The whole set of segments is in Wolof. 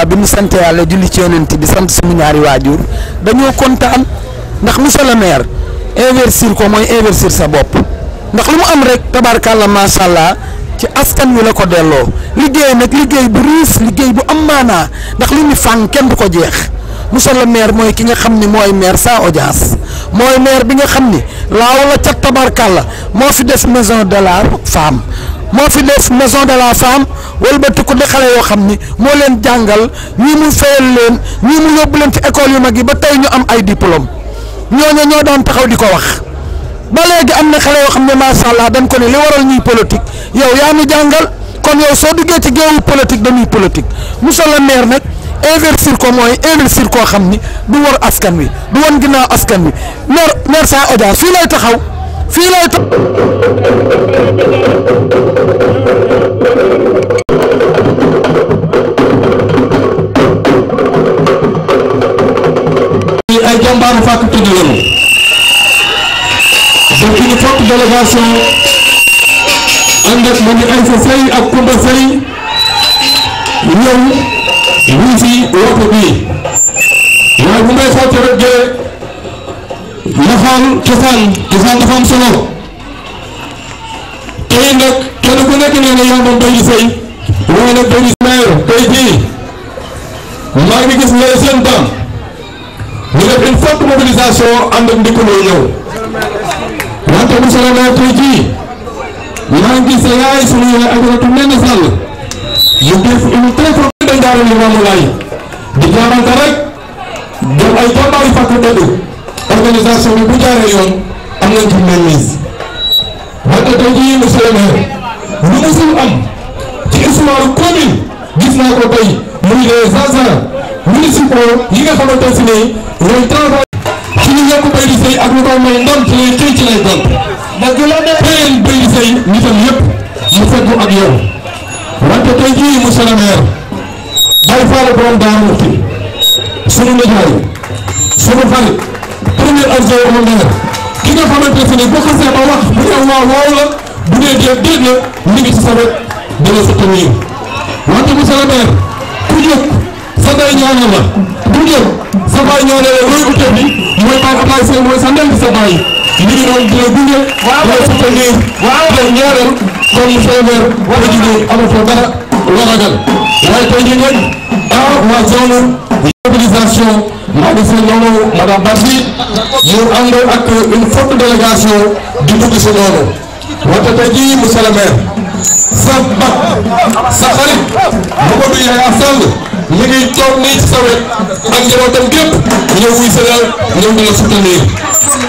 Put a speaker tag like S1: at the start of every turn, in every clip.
S1: ginnaaw bi mu sant yàlla julli ci yonent bi sant suñu ñaari waajur dañoo kontaan ndax monsieur le maire investir ko mooy investir sa bopp ndax lu mu am rek tabarkàlla macha allah ci askan wi la ko delloo liggéey nag liggéey bu riis liggéey bu am maanaa ndax li ñu fàng kenn du ko jeex monsieur le maire mooy ki nga xam ni mooy maire sans audience mooy maire bi nga xam ni laaw la ca tabarkàlla moo fi def maison de la femme moo fi def maison de la femme wëlbati ko di xale yoo xam ni moo leen jàngal ñii mu fayal leen ñii mu yóbbu leen ci école yu mag yi ba tey ñu am ay diplôme ñooñu ñoo doon taxaw di ko wax ba léegi am na xale yoo xam ne macha allah dañ ko ne li waral ñuy politique yow yaa ñu jàngal kon yow soo duggee ci géewu politique dañuy politique monsieur le maire nag investir ko mooy investir koo xam ni du war askan wi du wan ginnaaw askan wi maire sans audience fii lay taxaw fii lay
S2: ay jàmbaaru fàkk tudd lañu donc une forte délégation ànd ak man Aïssa Seye ak Koumba Seye ñëw ñu fi woote bii waaye bu may fàtte rek la xool cosaan dafa am solo tey nag kenn ku nekk nee na yaa moom Baydi Seye waaye nag Baydi Maire tey jii maa ngi gis ne seen dam ñu def une forte mobilisation ànd ak ndikkuloo ñëw wante monsieur le maire tey jii maa ngi gis sa yaay sunu yaay Ajaratu Néné Sall mu def une très forte dañu Limaamu Laay di jaamante rek def ay jàmbaari fàkk dëgg organisation bi bu jaaree yoon am nañ ci mainmise wante tey jii monsieur le maire lu musul am ci histoire commune gis naa ko tey muy les agents municipaux yi nga xamante ne nii ñooy travail ci ñu yokk Baydi Seye ak lu koy may ndam ci lay xëy ci lay doon dëgg la de teyeen Baydi Seye nitam yëpp mu fekku ak yow wante tey jii monsieur le maire Baye Fall borom Daaru Muxti sunu nijaay sunu xarit premier adjoint au maire ki nga xamante ne nii boo xasee ba wax bu ñëw waaw waaw la bu dee déet la mi ngi ci sa wet dina soutenir wante monsieur le maire ku jóg sa day ñaanal la ku jóg sa baay ñaanal la roy bu tëb bi mooy Baye Ablaye Seye mooy sa ndem sa baay li ngi doon di la gunge di la soutenir di la ñaanal comme monsieur le maire tey jii amatoo dara loo ragal waaye tey jii nag waa zone mobilisation maa ngi fi noonu madame Barsi mu ànd ak une forte délégation di dugg si noonu wante tey jii monsieur le maire sa mag sa xarit Mamadou Yaya Sall mi ngi toog nii ci sa wet ak njabootam gépp ñëw wuy sëgal ñëw di la soutenir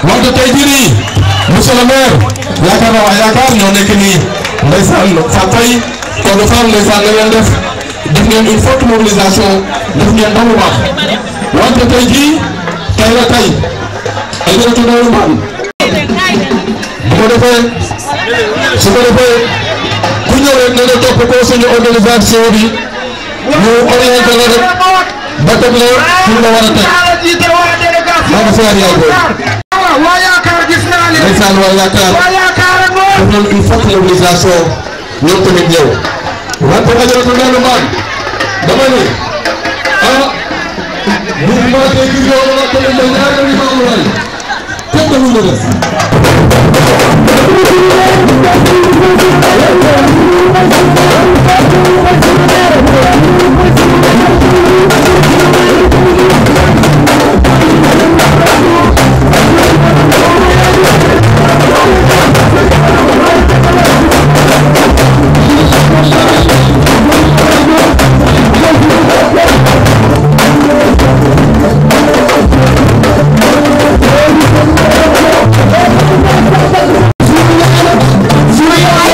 S2: wante tey jii nii monsieur le maire yaakaar naa waa yaakaar ñoo nekk nii ndeysaan sa tey Codé Fall ndeysaan la ngeen def ngeen une forte mobilisation def ngeen ba mu baax wante tey jii tey la tey ay jërëjëf Ndao Mbane bu ko defee su ko defee ku ñëw rek na nga topp ko suñu organisation bi ñu orienté la rek ba teg la fi nga war a teg maa ngi seer yaay booy. ndeysaan waa yaakaar def nañu une forte mobilisation ñoom tamit ñëw wante ay jërëjëf Ndao Mbane dama ne mouvement des guerriers la commune de Niakhar Limamou Laye kenn demul na des.
S3: Sunu yaay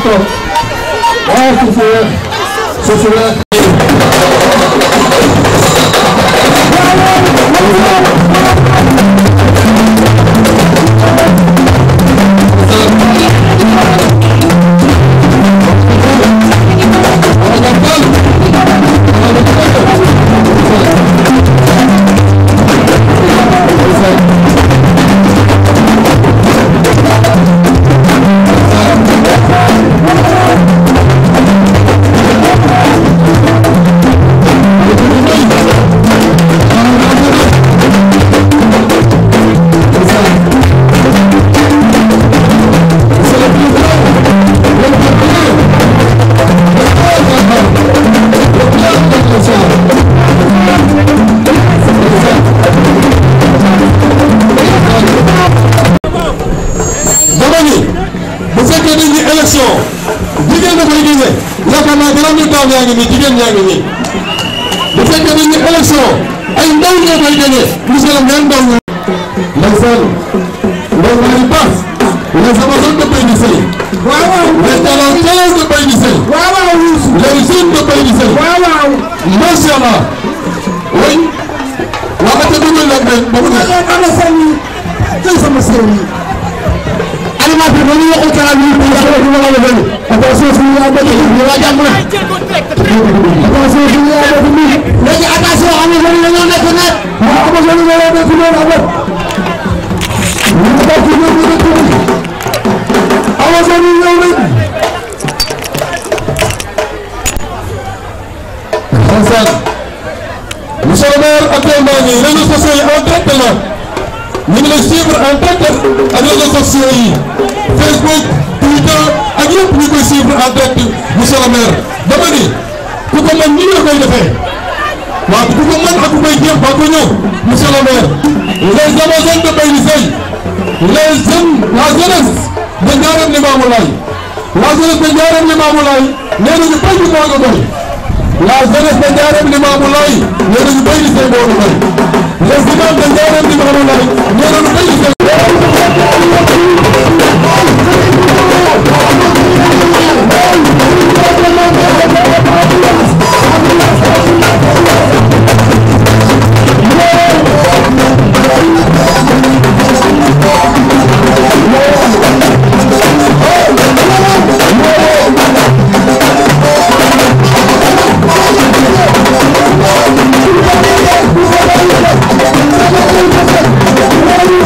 S2: toog waaw suuf jigéen da koy gisee yaakaar naa gannaaw ñu taw yaa ngi nii jigéen ñaa ngi nii bu fekkee dañ ne élection ay ndaw ñoo koy gagné monsieur le maire ndaw ñoo. ndeysaan ndaw ñaa ngi baax les amazones de Baydi Seye. waaw waaw les talentueuses de Baydi Seye. waaw waaw les jeunes de Baydi Seye. waaw waaw macha allah. oui. waa ati dugal nag de ba mu ne. ana sëñ yi sama sëñ yi. animateur ba ñu waxul kanam yi pour yàlla du ma la defal attention suñu yaa bëgg ñu waa jàmm na attention suñu yaa bëgg ni léegi attention am na ñu ñoo nekk nag mo am na ñu ñoo nekk ñu am ñu ko ci ñu nekk awa ñu ñëw rek Hasan monsieur le maire actuellement ni réseaux sociaux yi en direct la ñu ngi lay suivre en direct ak réseaux sociaux yi Facebook Twitter ak yëpp ñu koy suivre en direct monsieur le maire dama ni ku ko mën nii la koy defee waaw ku ko mën ak ku koy jéem ba ko ñëw monsieur le maire les amazones de Baydi Seye les jeunes la jeunesse de Ndiarème Limamoulaye la jeunesse de Ndiarème Limamoulaye nee nañu béy bi moo nga doy la jeunesse de Ndiarème Limamoulaye nee nañu Baydi Seye moo nga doy les imams de Ndiarème Limamoulaye nee nañu Baydi Seye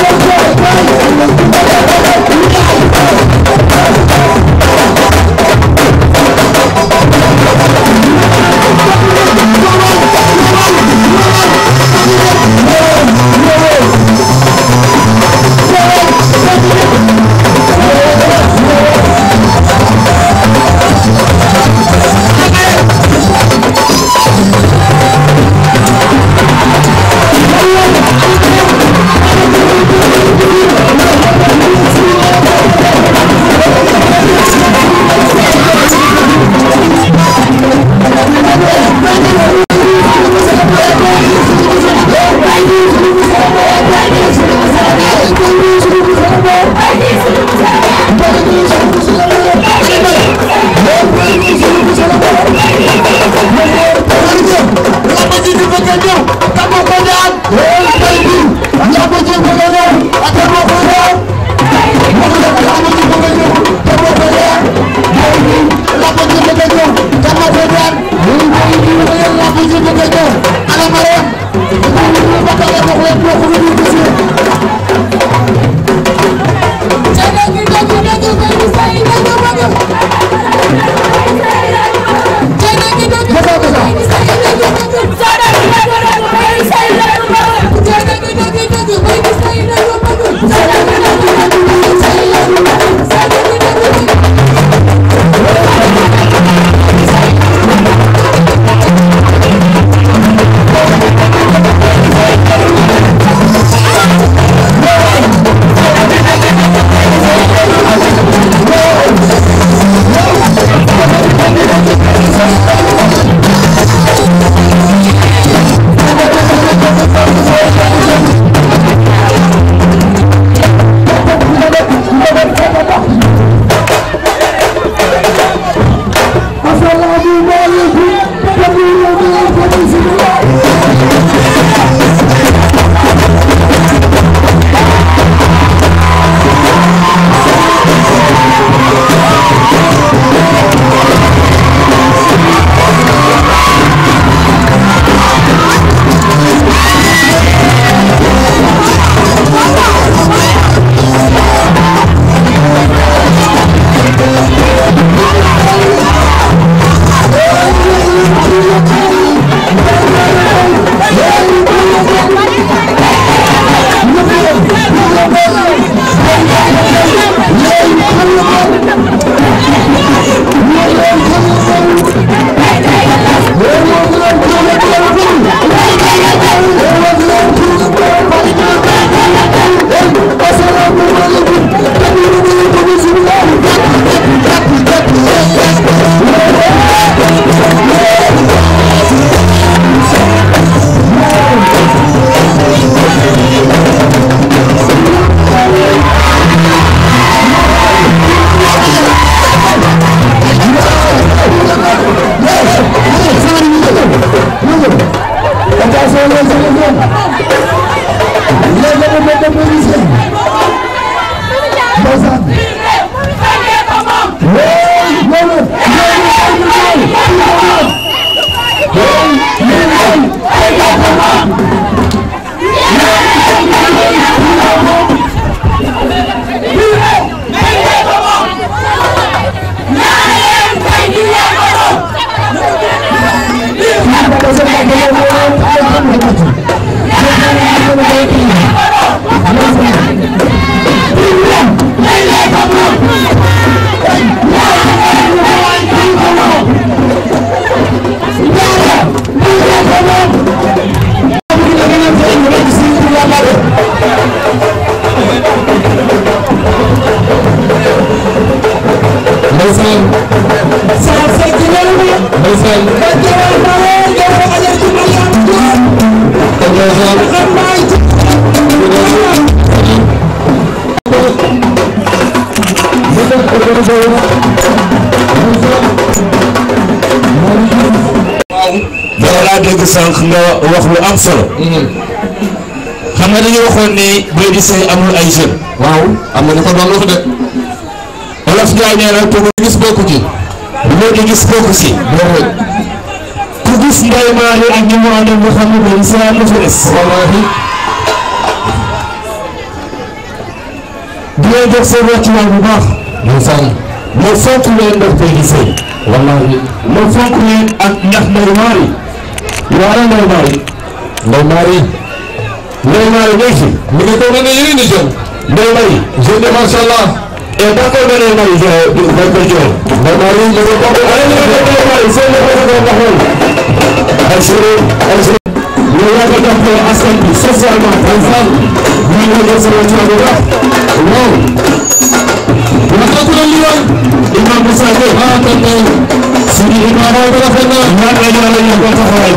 S3: Let's go. yow laa dégg sànq nga wax lu am solo. xam nga dañu waxoon ni Boy di Seye amul ay jeunes.
S2: waaw am na ñu ko doon wax de.
S3: Olof Ndiaye nee na ku gis bokku ci. léegi gis bokku si. ku gis Ndeye Marie ak ñi mu àndal nga xam ne Boy di Seye am na fa des.
S2: wallaahi.
S3: di leen jox seen wàccuwaay bu baax.
S2: ndeysaan.
S3: moo fonk leen ndax Boy di Seye.
S2: wallaahi.
S3: moo fonk leen ak ndax Ndeye Marie. waaw Ndeye Marie.
S2: Ndeye Marie.
S3: Ndeye Marie nekk fi.
S2: mi ngi toog ne yeneen i jeunes.
S3: Ndeye Marie.
S2: jeune de macha allah.
S3: et d'accord ba Ndeye Marie dañ koy jox.
S2: Ndeye Marie ñu ngi toog
S3: waaye ñu ngi Ndeye Marie seen la ko doon waxoon. ay sëriñ ay sëriñ. ñu yàgg a jàppale askan bi socialement par exemple. ñu ngi leen sama coono bu baax. waaw.
S2: wax na ku ne lii waay.
S3: Imam Moussa Gueye.
S2: ah tonton.
S3: suñu imam
S2: waaw rafet na.
S3: ñaan nga ñaan la ñu ko taxawaay.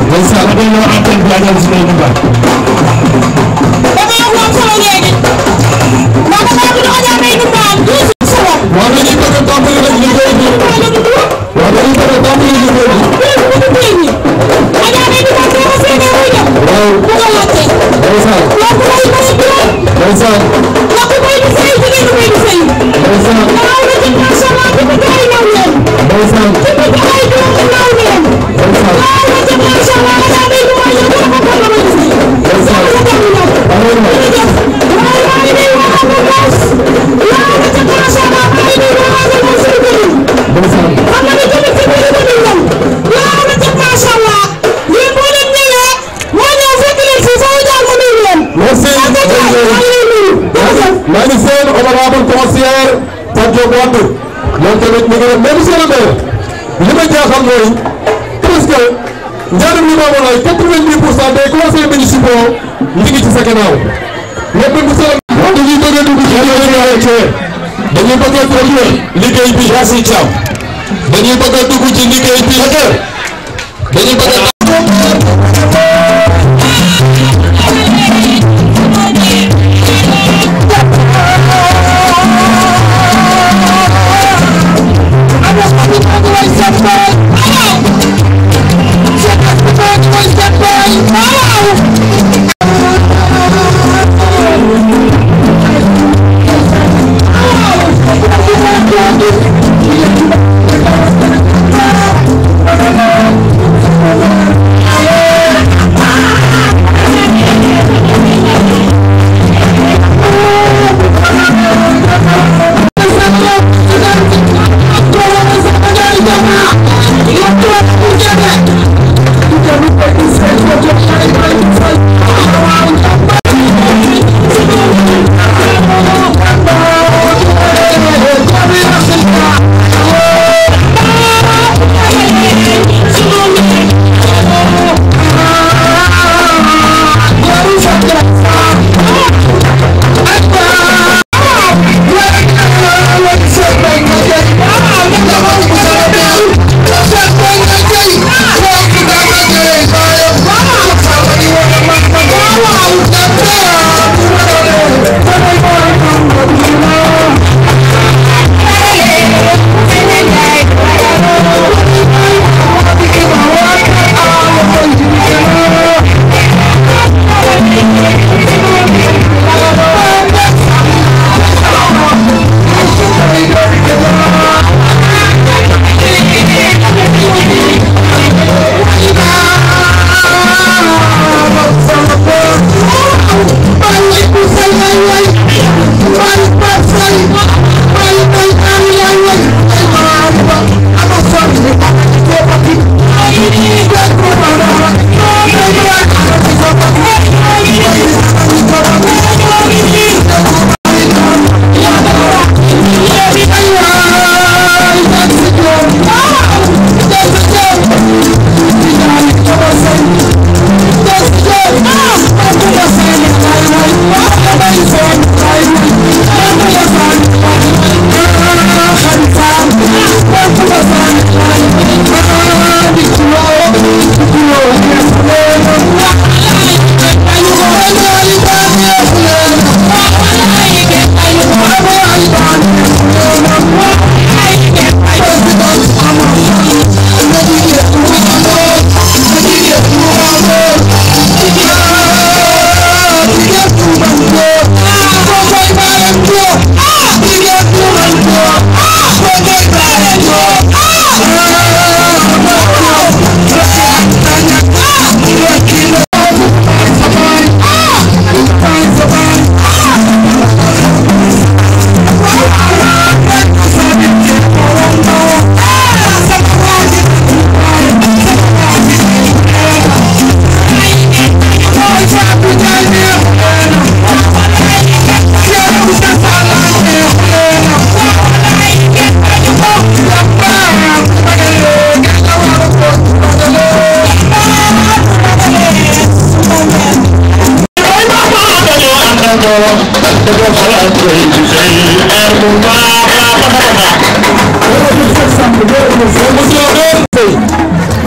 S2: ndeysaan.
S3: ma delloo antenne bi àggal si Ndeye Moussa.
S4: damay wax lu am solo léegi ndax damaa bëgg a ñaanal ñu baal ñu solo.
S2: waaw dañuy bëgg a tàmbali rek liggéey bi. waaw dañuy bëgg a tàmbali liggéey bi. waaw. ndeysaan. ndeysaan. ndeysaan. maa ngi seen honorable conseiller Fatou Diop Wade moom tamit mi ngi def mais monsieur le maire li ma jaaxal mooy presque njaaram li ma amoon ay 90% des conseils municipaux ñu ngi ci sa gannaaw mais monsieur le maire dañuy bëgg a dugg ci dañuy bëgg a dugg liggéey bi Yacine Thiam dañuy bëgg a dugg ci liggéey bi dañuy bëgg a
S4: Thank you.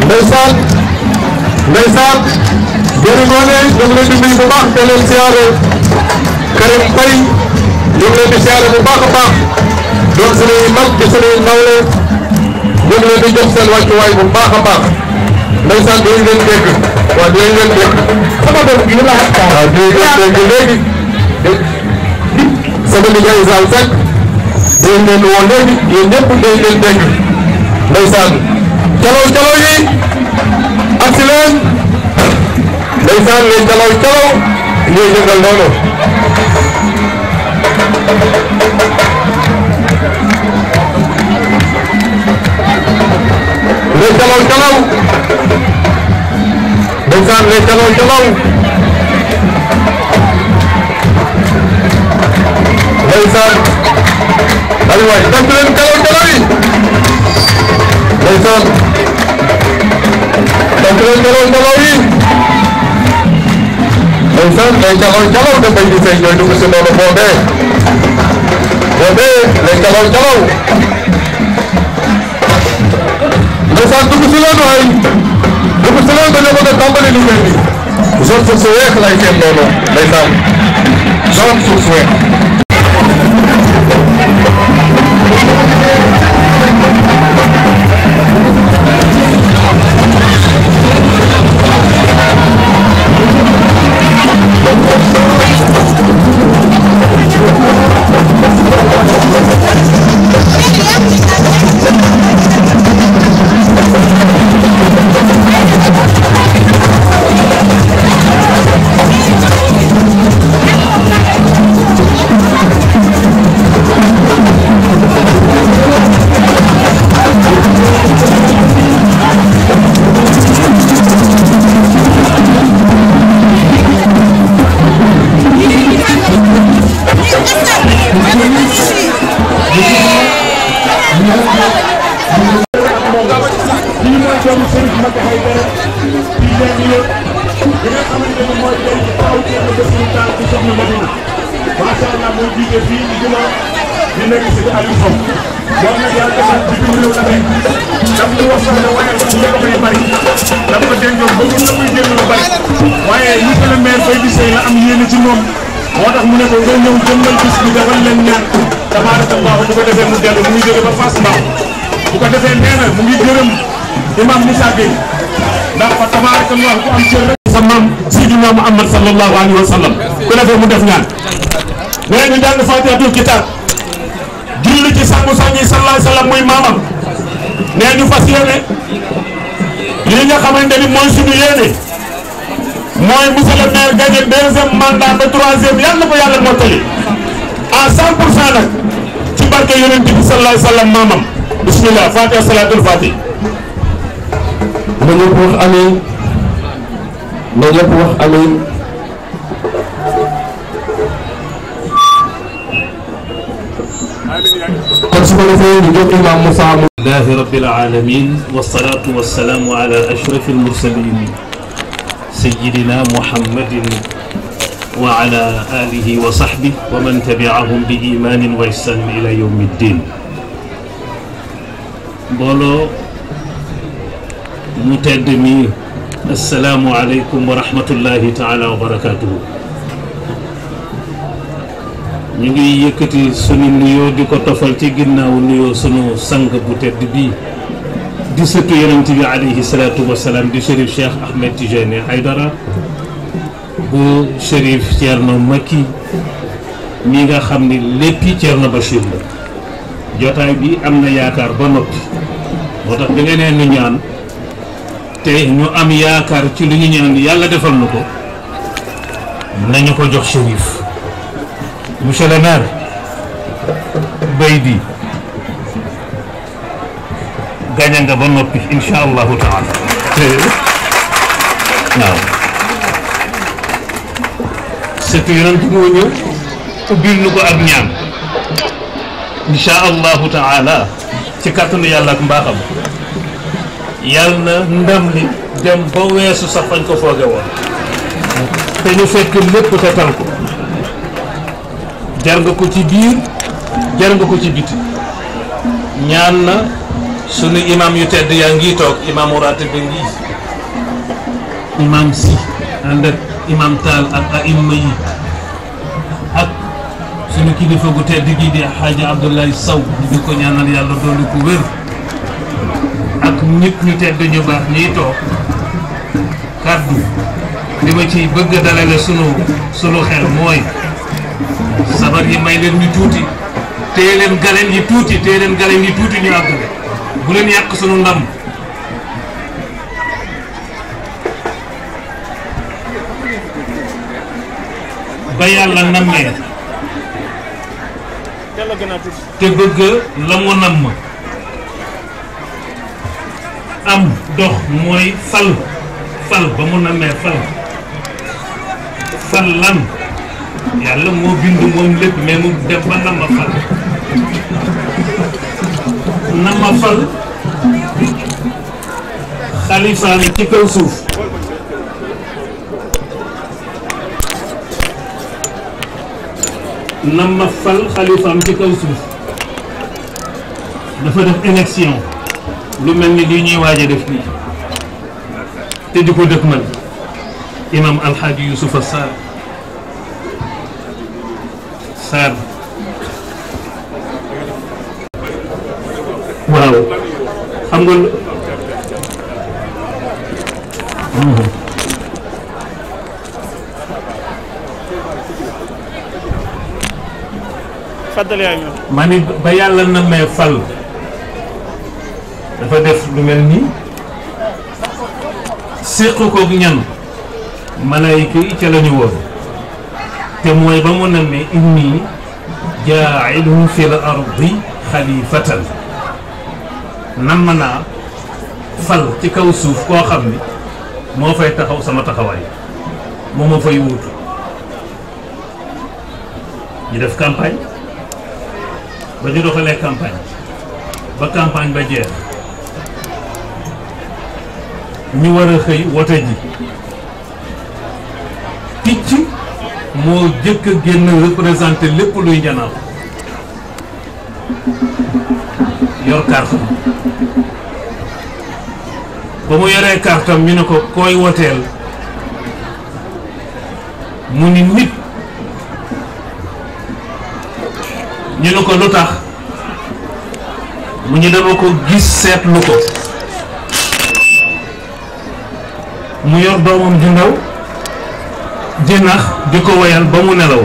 S2: ndeysaan ndeysaan jërë ngoone ñu ngi leen di nuyu bu baax te leen siyaare Karim Faye ñu ngi leen di siyaare bu baax a baax doon suñuy mag di suñuy nawle ñu ngi leen di jox seen wàccuwaay bu baax a baax ndeysaan dinañ leen dégg waaw dinañ leen dégg sama doom gi la waaw dinañ leen dégg léegi sama liggéey Sall Seck dinañ leen woo léegi yéen ñëpp dinañ leen dégg ndeysaan calaw calaw yi ak si leen ndeysaan leen calaw calaw ñuy yëngal noonu leen calaw calaw ndeysaan leen calaw calaw ndeysaan ay waay sant leen calaw calaw yi ndeysaan sant leen calaw calaw yi ndeysaan leen calaw calaw dafay di sey ñooy dugg si noonu boobee leen calaw calaw ndeysaan dugg si leen waay dugg si leen dañoo bëgg a tàmbali liggéey bi zone suuf su weex lay seen noonu ndeysaan zone suuf su weex Muhammad sallallahu alayhi wa sallam ku defee mu def ñaan nee ñu jàng fatihatul kitab julli ci sangu sangi sallallahu alayhi wa sallam muy maamam nee ñu fas yéene li nga xamante ni mooy suñu yéene mooy monsieur le maire gagné deuxième mandat ba troisième yàlla ko yàlla mottali à 100% nag ci barke yonent bi sallallahu alayhi wa sallam maamam bismillah fatiha salatul fatih na ñëpp wax amiin na ñëpp wax amiin kon su ko defee ñu jox imam Moussa
S5: alhamdulillahi rabbil alamin wassalatu wassalamu ala ashrafil mursalin sayyidina muhammadin wa ala alihi wa sahbihi wa man tabi'ahum bi imanin wa ihsanin ila yawmiddin mbooloo mu tedd mi assalaamu aleykum wa rahmatullahi taala wa barakatuhu ñu ngi yëkkati sunu nuyoo di ko tofal ci ginnaaw nuyoo sunu sang bu tedd bii di sëtu yonent bi alayhi salaatu wasalaam di Chérif Cheikh Ahmed Tidiane Aïdara bu Chérif Thierno Makki mi nga xam ni léppi Thierno Bachir la jotaay bi am na yaakaar ba noppi moo tax da ngeen nu ñaan te ñu am yaakaar ci lu ñu ñaan yàlla defal na ko nañu ko jox Chérif monsieur le maire Baydi gañe nga ba noppi insha allahu taala waaw surtout yonent moo ñëw ubbil nu ko ak ñaan insha allahu taala ci kàttanu yàlla ak mbaaxam yàlla na ndam li dem ba weesu sax fañ ko fooge woon te ñu fekk lépp te tal ko jar nga ko ci biir jar nga ko ci biti ñaan na sunu imam yu tedd yaa ngi toog imaamu ratib bi ngi imam si ànd ak imam Taal ak aimma yi ak sunu kilifa gu tedd gi di Xaaji Abdoulaye Sow di ko ñaanal yàlla doolu ko wér ak nit ñu tedd ñu baax ñiy toog kàddu li ma ci bëgg a dalale sunu xel mooy sabar yi may leen ñu tuuti téye leen galeen yi tuuti ñu àggale bu leen yàq sunu ndam ba yàlla nammee te bëgg la mu namm am dox mooy fal ba mu nammee fal lan yàlla moo bind moom lépp mais mu dem ba nama fal xalifaam ci kaw suuf nama fal xalifaam ci kaw suuf dafa def élection lu mel ni li ñuy waaj a def nii te di ko dëkk man imam alxaaji Yusufa Sarr waaw xam nga ma ni ba yàlla na may fal dafa def lu mel ni séq koog ñan malayka yi ca la ñu woon te mooy ba mu nammee inni jaailun fil ardi xalifatan nam naa fal ci kaw suuf koo xam ni moo fay taxaw sama taxawaay moo ma fay wuutu ñu def campagne ba ñu doxalee campagne ba campagne ba jeex ñu war a xëy wote ji picc moo jëkk a génn représenté lépp luy njanaaw yor carte ba mu yoree kartam ñu ne ko koy woteel mu ni nit ñu ne ko lu tax mu ñu dama ko gis seetlu ko mu yor doomam ju ndaw jënax di ko woyal ba mu nelaw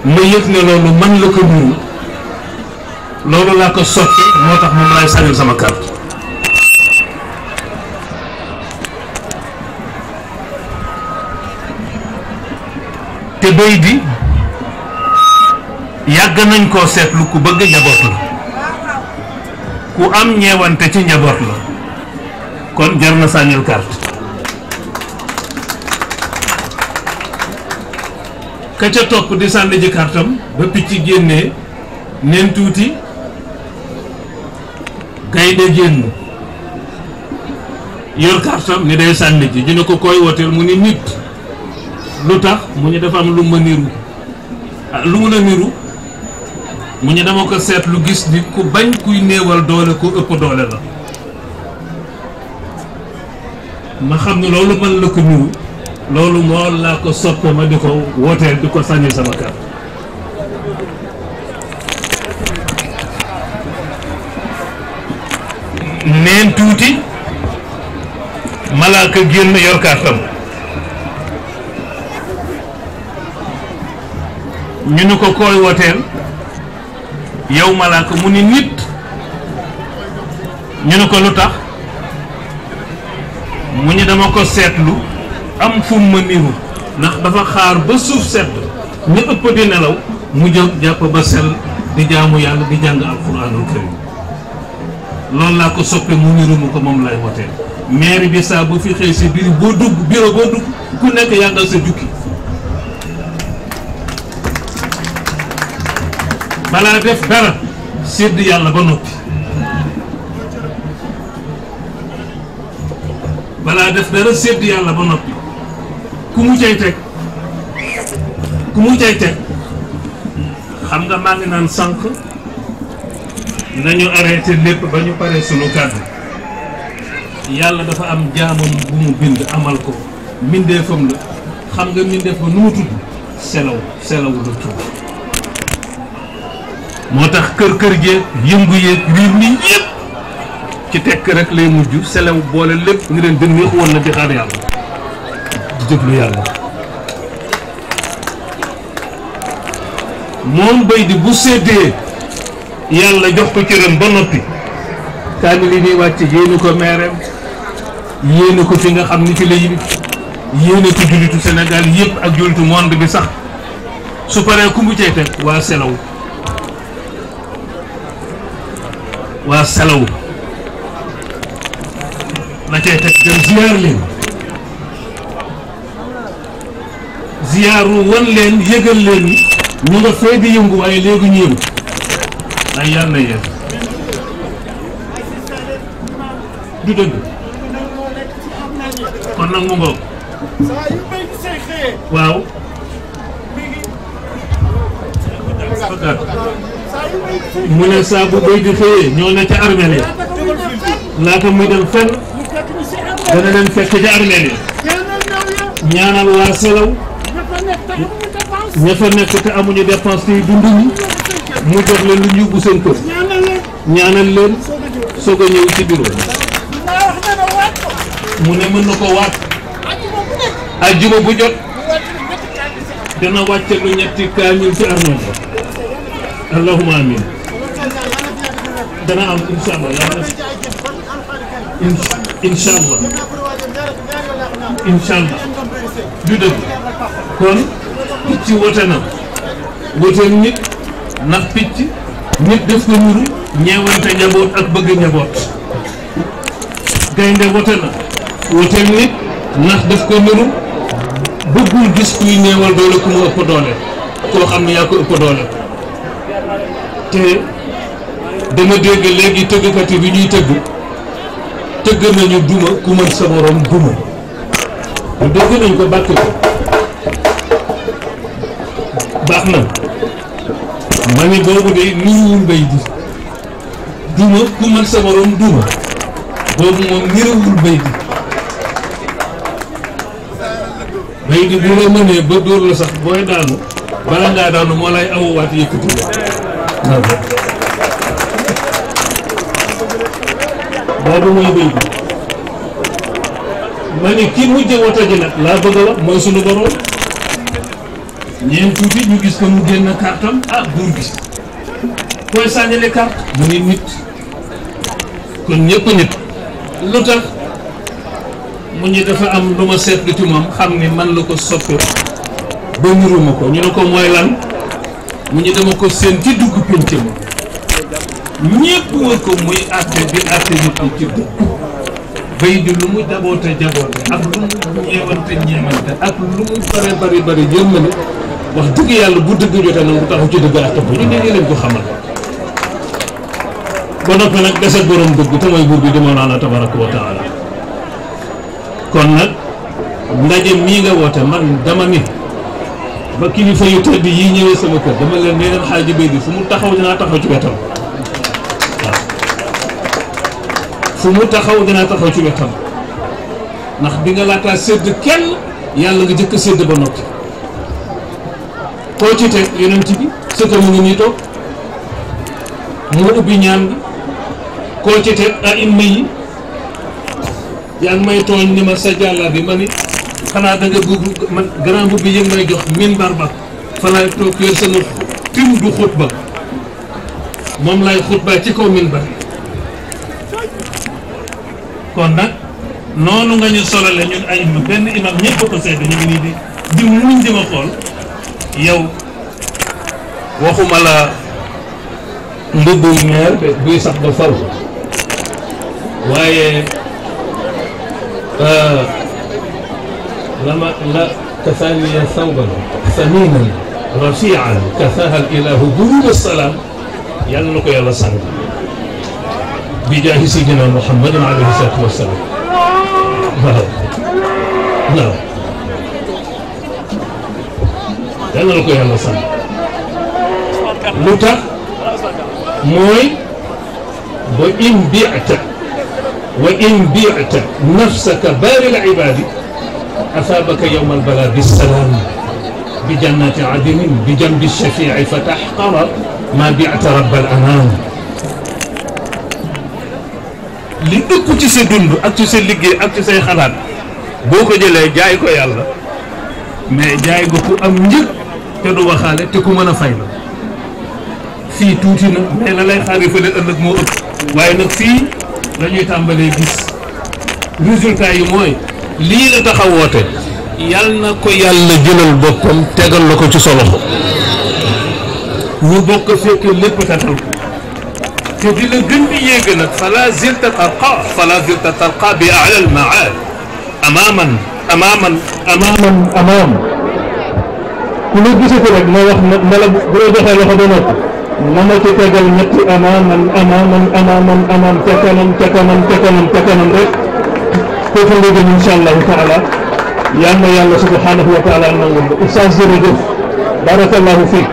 S5: ma yëg ne loolu man la ko nuru loolu laa ko sotti moo tax moom laay sànnil sama carte te béy di yàgg nañ koo seetlu ku bëgg njaboot la ku am ñeewante ci njaboot la kon jar na sànnil carte ka ca topp di sànni ji kartam ba picc génnee neen tuuti gaynde génn yor kartam ni day sànni ji ñu ne ko koy woteel mu ni nit lu tax mu ñu dafa am lu ma niru lu mun a niru mu ñu dama ko seet lu gis ni ku bañ kuy néewal doole ku ëpp doole la ma xam ne loolu man la ko niru loolu moo laa ko soppe ma di ko wooteel di ko sànni sama kàr neen tuuti malaaka génn yor kàrtam ñu ni ko koy wooteel yow malaaka mu ni nit ñu ni ko lu tax mu ñu dama ko seetlu am fu ma niru ndax dafa xaar ba suuf sedd ñu ëpp di nelaw mu jóg jàpp ba sell di jaamu yàlla di jàng alquranul karim loolu laa ko soppe mu niru mu ko moom lay woteel maire bi saa bu fi xëy si biir boo dugg bureau boo dugg ku nekk yàngal sa jukki balaa def dara sédd yàlla ba noppi balaa def dara sédd yàlla ba noppi ku mu cay teg xam nga maa ngi naan sànq nañu arrêté lépp ba ñu paree sunu kàddu yàlla dafa am jaamam bu mu bind amal ko mbindeefam la xam nga mbindeef ba nu mu tudd selaw la tudd moo tax kër jeeg yëngu yeeg riir ni yëpp ci tekk rek lay mujj selaw boole lépp ni leen dën neex woon na di xaar yàlla di jëflu yàlla moom bay di bu séddee yàlla jox ko cëram ba noppi kaamil yi ñuy wàcc yéene ko meereem yéene ko fi nga xam ni fi la yilif yéene ko jullitu Sénégal yëpp ak jullitu monde bi sax su paree ku mu cay teg waa selaw la cay teg dem ziyaar leen ziyaaru wan leen yëgal leen ni ñu nga fee di yëngu waaye léegi ñu yëngu ay yàlla na yéen du dëgg kon nag mu ngoog waaw mu ne saa bu béy di xëyee ñoo ne ca armeel ya laata muy dem fenn dana leen fekk ca armeel ya ñaanal waa selaw ña fa nekk te amuñu dépense te dund ñi mu jox leen lu ñu yóbbu seen kër ñaanal leen soog a ñëw ci bureau mu ne mën na ko waat ajjuma bu jot dana wàcce lu ñetti kaamil ci armeel ba allahumma amin dana am insha allah yàlla insha allah insha allah du dëgg kon picc wote na wote nit ndax picc nit def ko nuru ñeewante njaboot ak bëgg njaboot gaynde wote na wote nit ndax def ko nuru bëggul gis kuy néewal doole ku mu ëpp doole koo xam ne yaa ko ëpp doole te dama dégg léegi tëggkat yi bi ñuy tëgg nañu duma ku mën sa morom duma lu dégg nañ ko bàkk ko baax na ma ni boobu de niruwul bay di duma ku mën sa morom duma boobu moom niruwul bay di bu la mënee ba dóor la sax booy daanu bala ngaa daanu moo lay awuwaat yëkkati boobu mooy bay di ma ni ki mujj wota ji nag laa bëgg a wax mooy sunu borom ñeen tuuti ñu gis ko mu génn kartam buur gi koy sànnile carte mu ni nit kon ñëpp nit lu tax mu ñi dafa am lu ma seetlu ci moom xam ni man la ko soppe ba niruma ko ñu ne ko mooy lan mu ñi dama ko seen ci dugg pénc ma ñëpp wër ko muy àtte bi àtte nit ñi ci dugg bay di lu mu jaboote ak lu mu ñeewante ak lu mu bari jëm na ne wax dëgg yàlla bu dëgg jotee nag mu taxaw ci dëgg ak topp ñu ne leen ko xamal ba noppi nag des ak borom dëgg te mooy buur bi di Mawlaana tabaraka wa taala kon nag ndaje mii nga woote man dama ni ba kilifa yu tëdd yi ñëwee sama kër dama leen nee leen xaaji bay di fu mu taxaw dinaa taxaw ci wetam waaw fu mu taxaw dinaa taxaw ci wetam ndax bi nga laataa sédd kenn yàlla nga jëkk sédd ba noppi koo ci teg yonent bi sëtam ngi nii toog mu ubbi ñaan bi koo ci teg aïma yi yaa ngi may tooñ ni ma sa jàlla bi ma ni xanaa da nga bëgg man grand bu bi yëg may jox minbar ba fa laay toog yor sama tim du xutba moom lay xutba ci kaw minbar kon nag noonu nga ñu solale ñun aïma benn imam ñëpp ko seede ñu ngi nii di muñ di ma xool yow waxuma la mbubbu meer buy sax ba faru waaye lama la kasaniya thawban thaminan rafian kasaha al ilahu burud salaam yàlla na ko yàlla sàng bi jaahi sayyidina muhammadin alayhi salaatu wasalaam waaw yàlla na ko yàlla sàng lu tax mooy wa in bi'ta nafsaka baari al-ibaadi asaabaka yawma al-balaa bis-salaam bi jannati adnin bi janbi ash-shafii' fa tahqara ma bi'ta rabb al-anaam. li ëpp ci sa dund ak ci sa liggéey ak ci say xalaat boo ko jëlee jaay ko yàlla mais jaay nga ku am njëg te du waxaale te ku mën a fay la. fii tuuti na mais la lay xaar fële ëllëg moo ëpp waaye nag fii la ñuy tàmbalee gis résultat yi mooy lii la tax a woote yal na ko yàlla jëlal boppam tegal la ko ci sa loxo ñu bokk fekk lépp tatal ko te di la gën di yéeg nag fala zilta tarqa bi a'la al ma'al amaam ku la gisati rek ma wax ma la bu la joxee loxo ba noppi na ma ci tegal ñetti amaam ca kanam rek foofu nga jëm incha allahu taala yal na yàlla subhanahu wa taala nangul la oustaz jërëjëf barakallahu fiik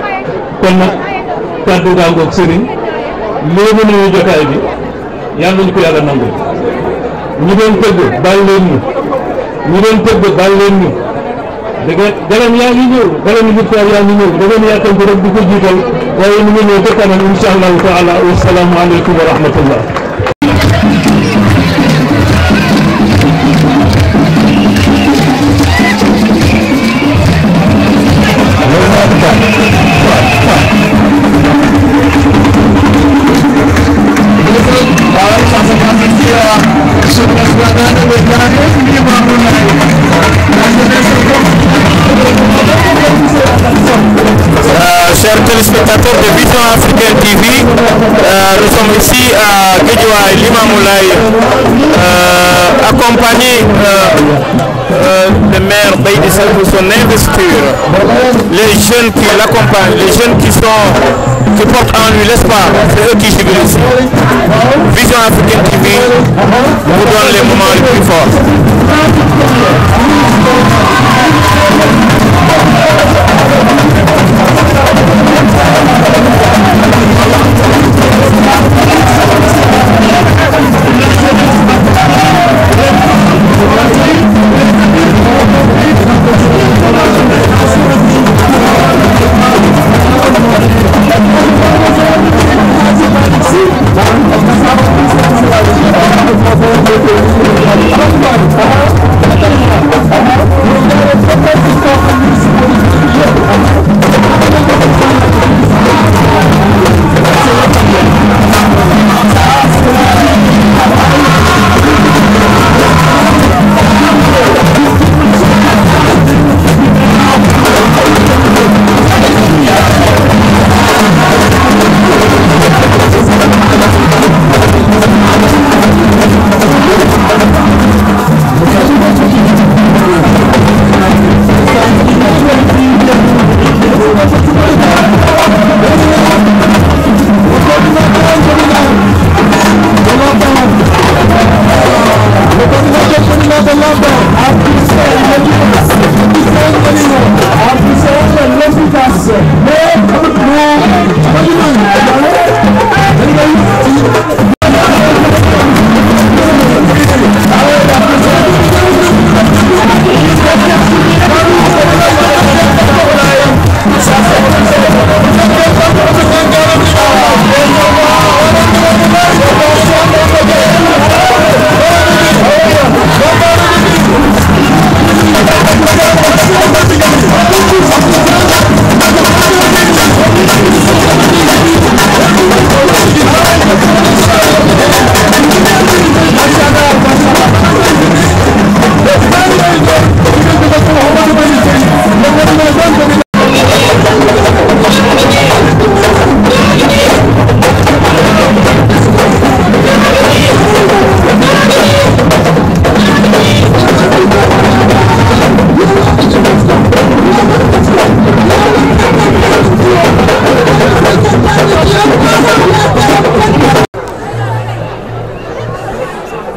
S5: kon nag kàddu gaa ngoog sëriñ léegi nañu jotaay bi yal nañu ko yàlla nangul ñi doon tëgg baal leen ñu dëgg galam yaa ngi ñëw galam victoire yaa ngi ñëw da ngeen yàkkamti rek di ko jiital waaye ñu ngi ñëw ca kanam incha allahu taala wasalaamu aleykum wa rahmatullah.
S6: Chers téléspectateurs de Vision Africaine TV, nous sommes ici à Guédiawaye Limamoulaye, accompagné de maire Baïdy Seck pour son investiture. Les jeunes qui l'accompagnent, les jeunes qui portent en lui l'espoir, c'est eux qui jubilent ici. Vision Africaine TV vous donne les moments les plus forts.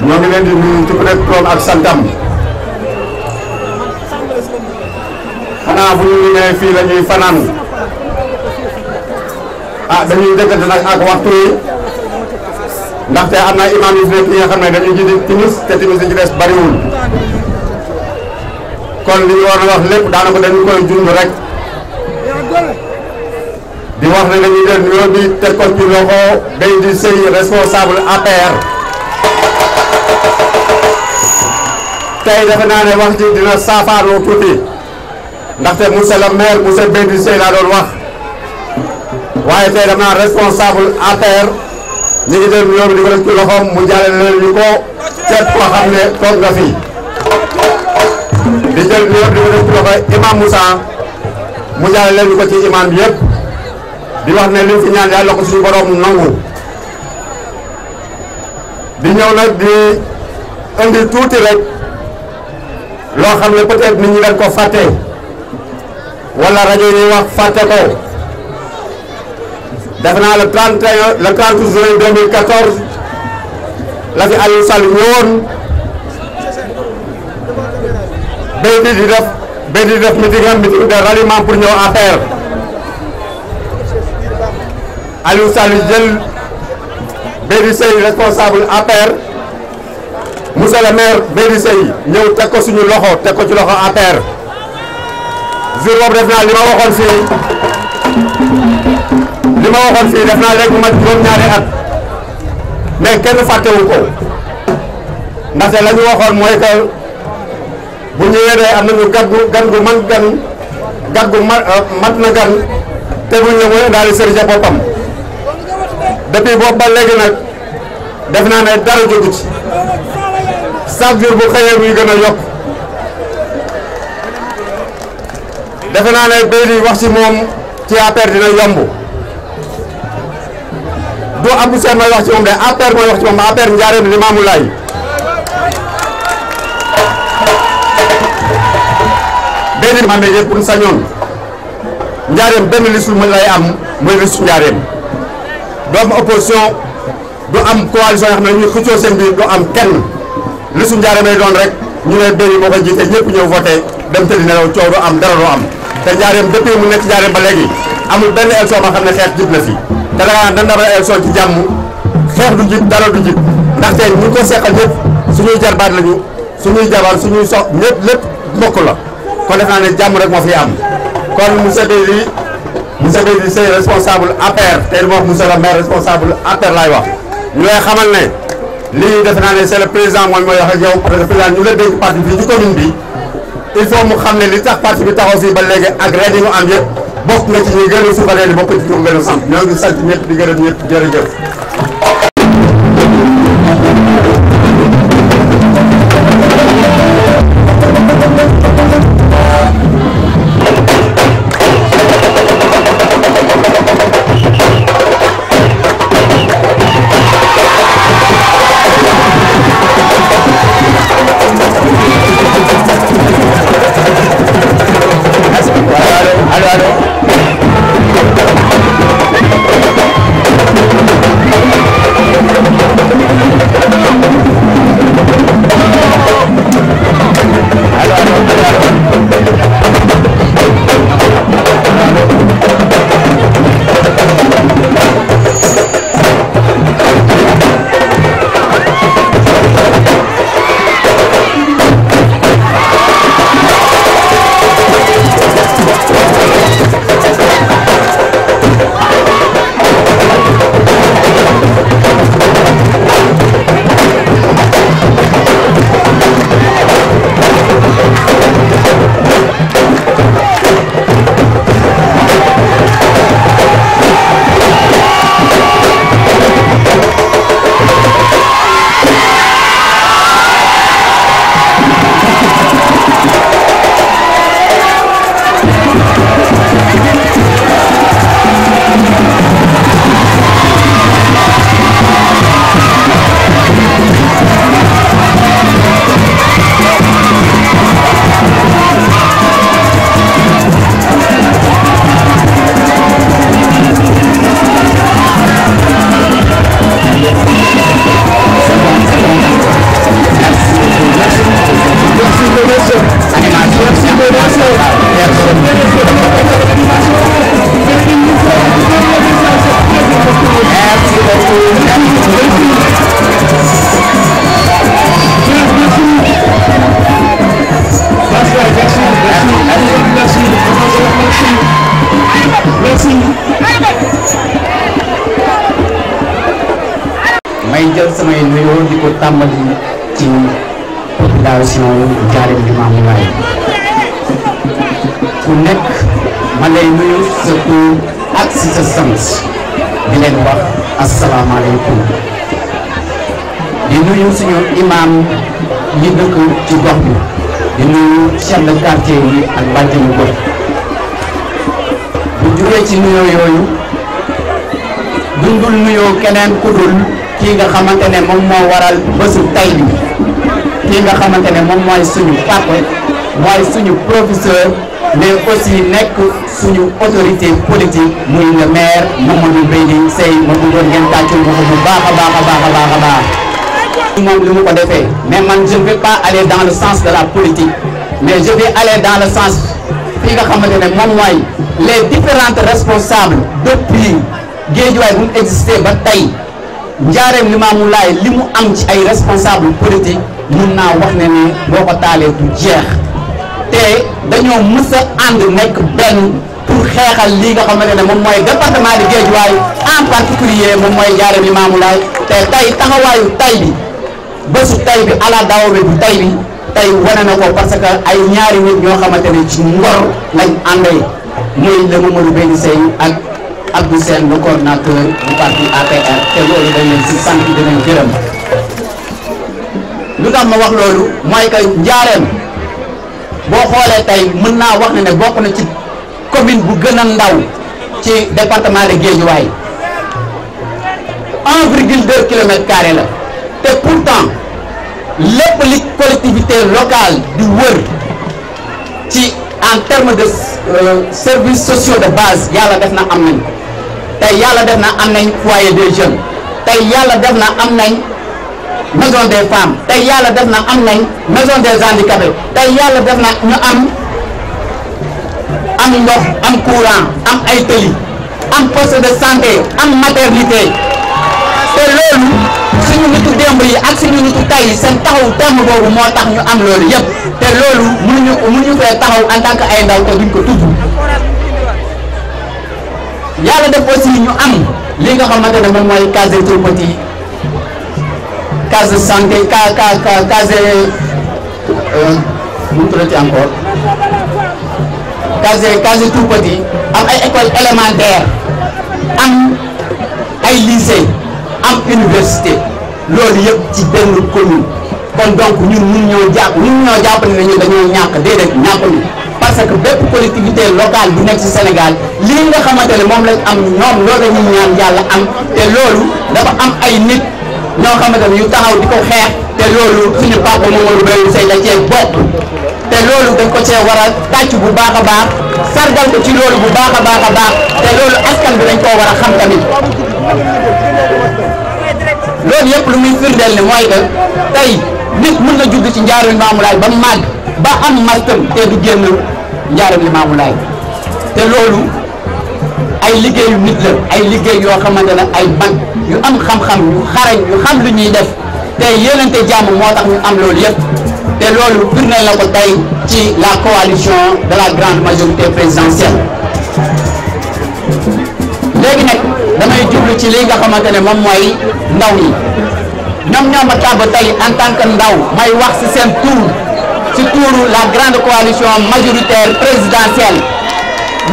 S3: ñoo ngi leen di nuyu ci peut-être turam ak santam xanaa bu ñu nee fii la ñuy fanaan dañuy dëggante nag ak waxtu yi ndaxte am na imam yi fi nekk yi nga xam ne dañuy jiite timis te timis yi ci des bariwul kon li ñu war a wax lépp daanaka dañu koy jund rek di wax ne dañuy jël nuyoo bi teg ko ci loxo Beydi Seye responsable APR tey defe naa ne wax ji dina saafaanoo tuuti ndaxte monsieur le maire monsieur Beydi Seye laa doon wax waaye tey dama responsable APR ñu ngi jël nuyoo bi di ko def ci loxoom mu jàllale leen ñu ko képp koo xam ne toog nga fi di jël nuyoo bi di ko def ci loxo imam Moussa mu jàllale leen ñu ko ci imam bi yëpp di wax ne liñ fi ñaan yàlla ko suñu borom nangu di ñëw nag di indi tuuti rek loo xam ne peut-être nit ñi dañ ko fàtte wala rajo yi wax fàtte ko def naa le 31 le 30 juin 2014 la fi Aliou Sall ñëwoon Beydi di def meeting de ralliement pour ñëw APR Aliou Sall jël Beydi Seye responsable APR monsieur le maire Beydi Seye ñëw teg ko suñu loxo teg ko ci loxo APR jour boobu def naa li ma waxoon fii def naa léegi mu mat juróom-ñaari at mais kenn fàttewu ko ndaxte la ñu waxoon mooy que bu ñëwee de am nañu gan gu mat na gan te bu ñu mooy indaale sëriñ boppam depuis boobu ba léegi nag def naa ne dara jógu ci chaque jour bu xëyee muy gën a yokk defe naa ne Beydi wax ci moom ci APR dina yomb du Abdou Sène mooy wax ci moom de APR mooy wax ci moom APR Njaareem Limaamu Laay Beydi man de yëpp pour sañoon Njaareem benn liste mu lay am mooy liste Njaareem du am opposition du am coalition yoo xam ne ñu xëccoo seen biir du am kenn liste Njaareem lay doon rek ñu ne Beydi moo koy jiite ñëpp ñëw voté dem tëddi nelaw coow du am dara du am te Njaareem depuis mu nekk Njaareem ba léegi amul benn élection boo xam ne xeex jib na fi te da ngaa dañ dama élection ci jàmm xeex du jib dara du jib ndaxte ñu ko seqal ñëpp suñuy jarbaat lañu suñuy jabar suñuy sox ñëpp lépp mbokk la kon def naa ne jàmm rek moo fi am kon monsieur Beydi Seye responsable APR tey wax monsieur le maire responsable APR laay wax ñu lay xamal ne lii defe naa ne c'est le président mooy mooy wax ak yow parce que président ñu la dénk parti fii ci commune bi il faut mu xam ne li tax parti bi taxaw fii ba léegi ak ren yi mu am yëpp bokk nga ci ñi gën a suufalee ni bokk ci ñu gën a sant ñoo ngi sant ñëpp di gërëm ñëpp jërëjëf.
S7: Allo jël samay nuyoo di ko tàmbali ci population Ndiarème Limamoulaye ku nekk ma lay nuyu sa tur ak si sa sant di leen wax asalaamaaleykum di nuyu suñu imam yi dëkk ci gox bi di nuyu chef de quartier yi ak bàjjenu gox bu jógee ci nuyoo yooyu dundul nuyoo keneen ku dul kii nga xamante ne moom moo waral bésu tay bi kii nga xamante ne moom mooy suñu papa mooy suñu professeur mais aussi nekk suñu autorité politique muy le maire Mamadou Beydi Seye ma bëggoon ngeen tàccul ma ko bu baax a baax a baax a baax a baax moom li mu ko defee mais man je ne vais pas aller dans le sens de la politique mais je vais aller dans le sens fi nga xamante ne moom mooy les différentes responsables depuis Guédiawaye bu mu existé ba tey Ndiarème Limamoulaye li mu am ci ay responsables politiques mun naa wax ne ni boo ko taalee du jeex te dañoo mës a ànd nekk benn pour xeexal li nga xamante ne moom mooy département de Guédiawaye en particulier moom mooy Ndiarème Limamoulaye te tey taxawaayu tay bi bésu tay bi ala daawame bu tay bi tey wane na ko parce que ay ñaari nit ñoo xamante ne ci ngor lañ àndee muy le Mamadou Beydi Seye ak Abdou Sène le coordinateur du parti APR te loolu dañ leen si sant di leen gërëm lu tax ma wax loolu mooy que Ndiarème boo xoolee tey mën naa wax ne bokk na ci commune bu gën a ndaw ci département de Guédiawaye 1,2 kilomètre carré la te pourtant lépp li collectivité locale di wër ci en termes de services sociaux de base yàlla def na am nañ tey yàlla def na am nañ foyer des jeunes tey yàlla def na am nañ maison des femmes tey yàlla def na am nañ maison des handicapés tey yàlla def na ñu am ndox am courant am ay tëli am poste de santé am maternité te loolu suñu nitu démb yi ak suñu nitu tay yi seen taxaw terme boobu moo tax ñu am loolu yëpp te loolu mënuñu fee taxaw en tant que ay ndaw te duñ ko tudd yàlla def aussi ñu am li nga xamante ne moom mooy case des tout-petits case de santé case mu tuddati encore case des tout-petits am ay école élémentaire am ay lycée am université loolu yëpp ci benn commune kon donc ñun ñoo jàpp ne ñun dañoo ñàkk déedéet ñàkkuñu parce que bépp collectivité locale bu nekk ci Sénégal lii nga xamante ne moom lañ am ñoom loolu dañuy ñaan yàlla am te loolu dafa am ay nit ñoo xamante ne yu taxaw di ko xeex te loolu suñu papa Mamadou Beydi Seye la cee bokk te loolu dañ ko cee war a tàcc bu baax a baax sargal ko ci loolu bu baax a baax a baax te loolu askan bi dañ koo war a xam tamit loolu yëpp lu muy firndeel ne mooy que tey nit mën na judd ci Ndiarème Limamoulaye ba màgg ba am master te du génn Ndiarème Limamoulaye te loolu ay liggéeyu nit la ay liggéey yoo xamante ne ay mag yu am xam-xam yu xarañ yu xam lu ñuy def te yéenante jàmm moo tax ñu am loolu yëpp te loolu firndeel na ko tey ci la coalition de la grande majorité présidentielle léegi nag damay jublu ci li nga xamante ne moom mooy ndaw ñi ñoom ñoo ma tàbb tey en tant que ndaw may wax ci seen tour ci tuuru la grande coalition majoritaire présidentielle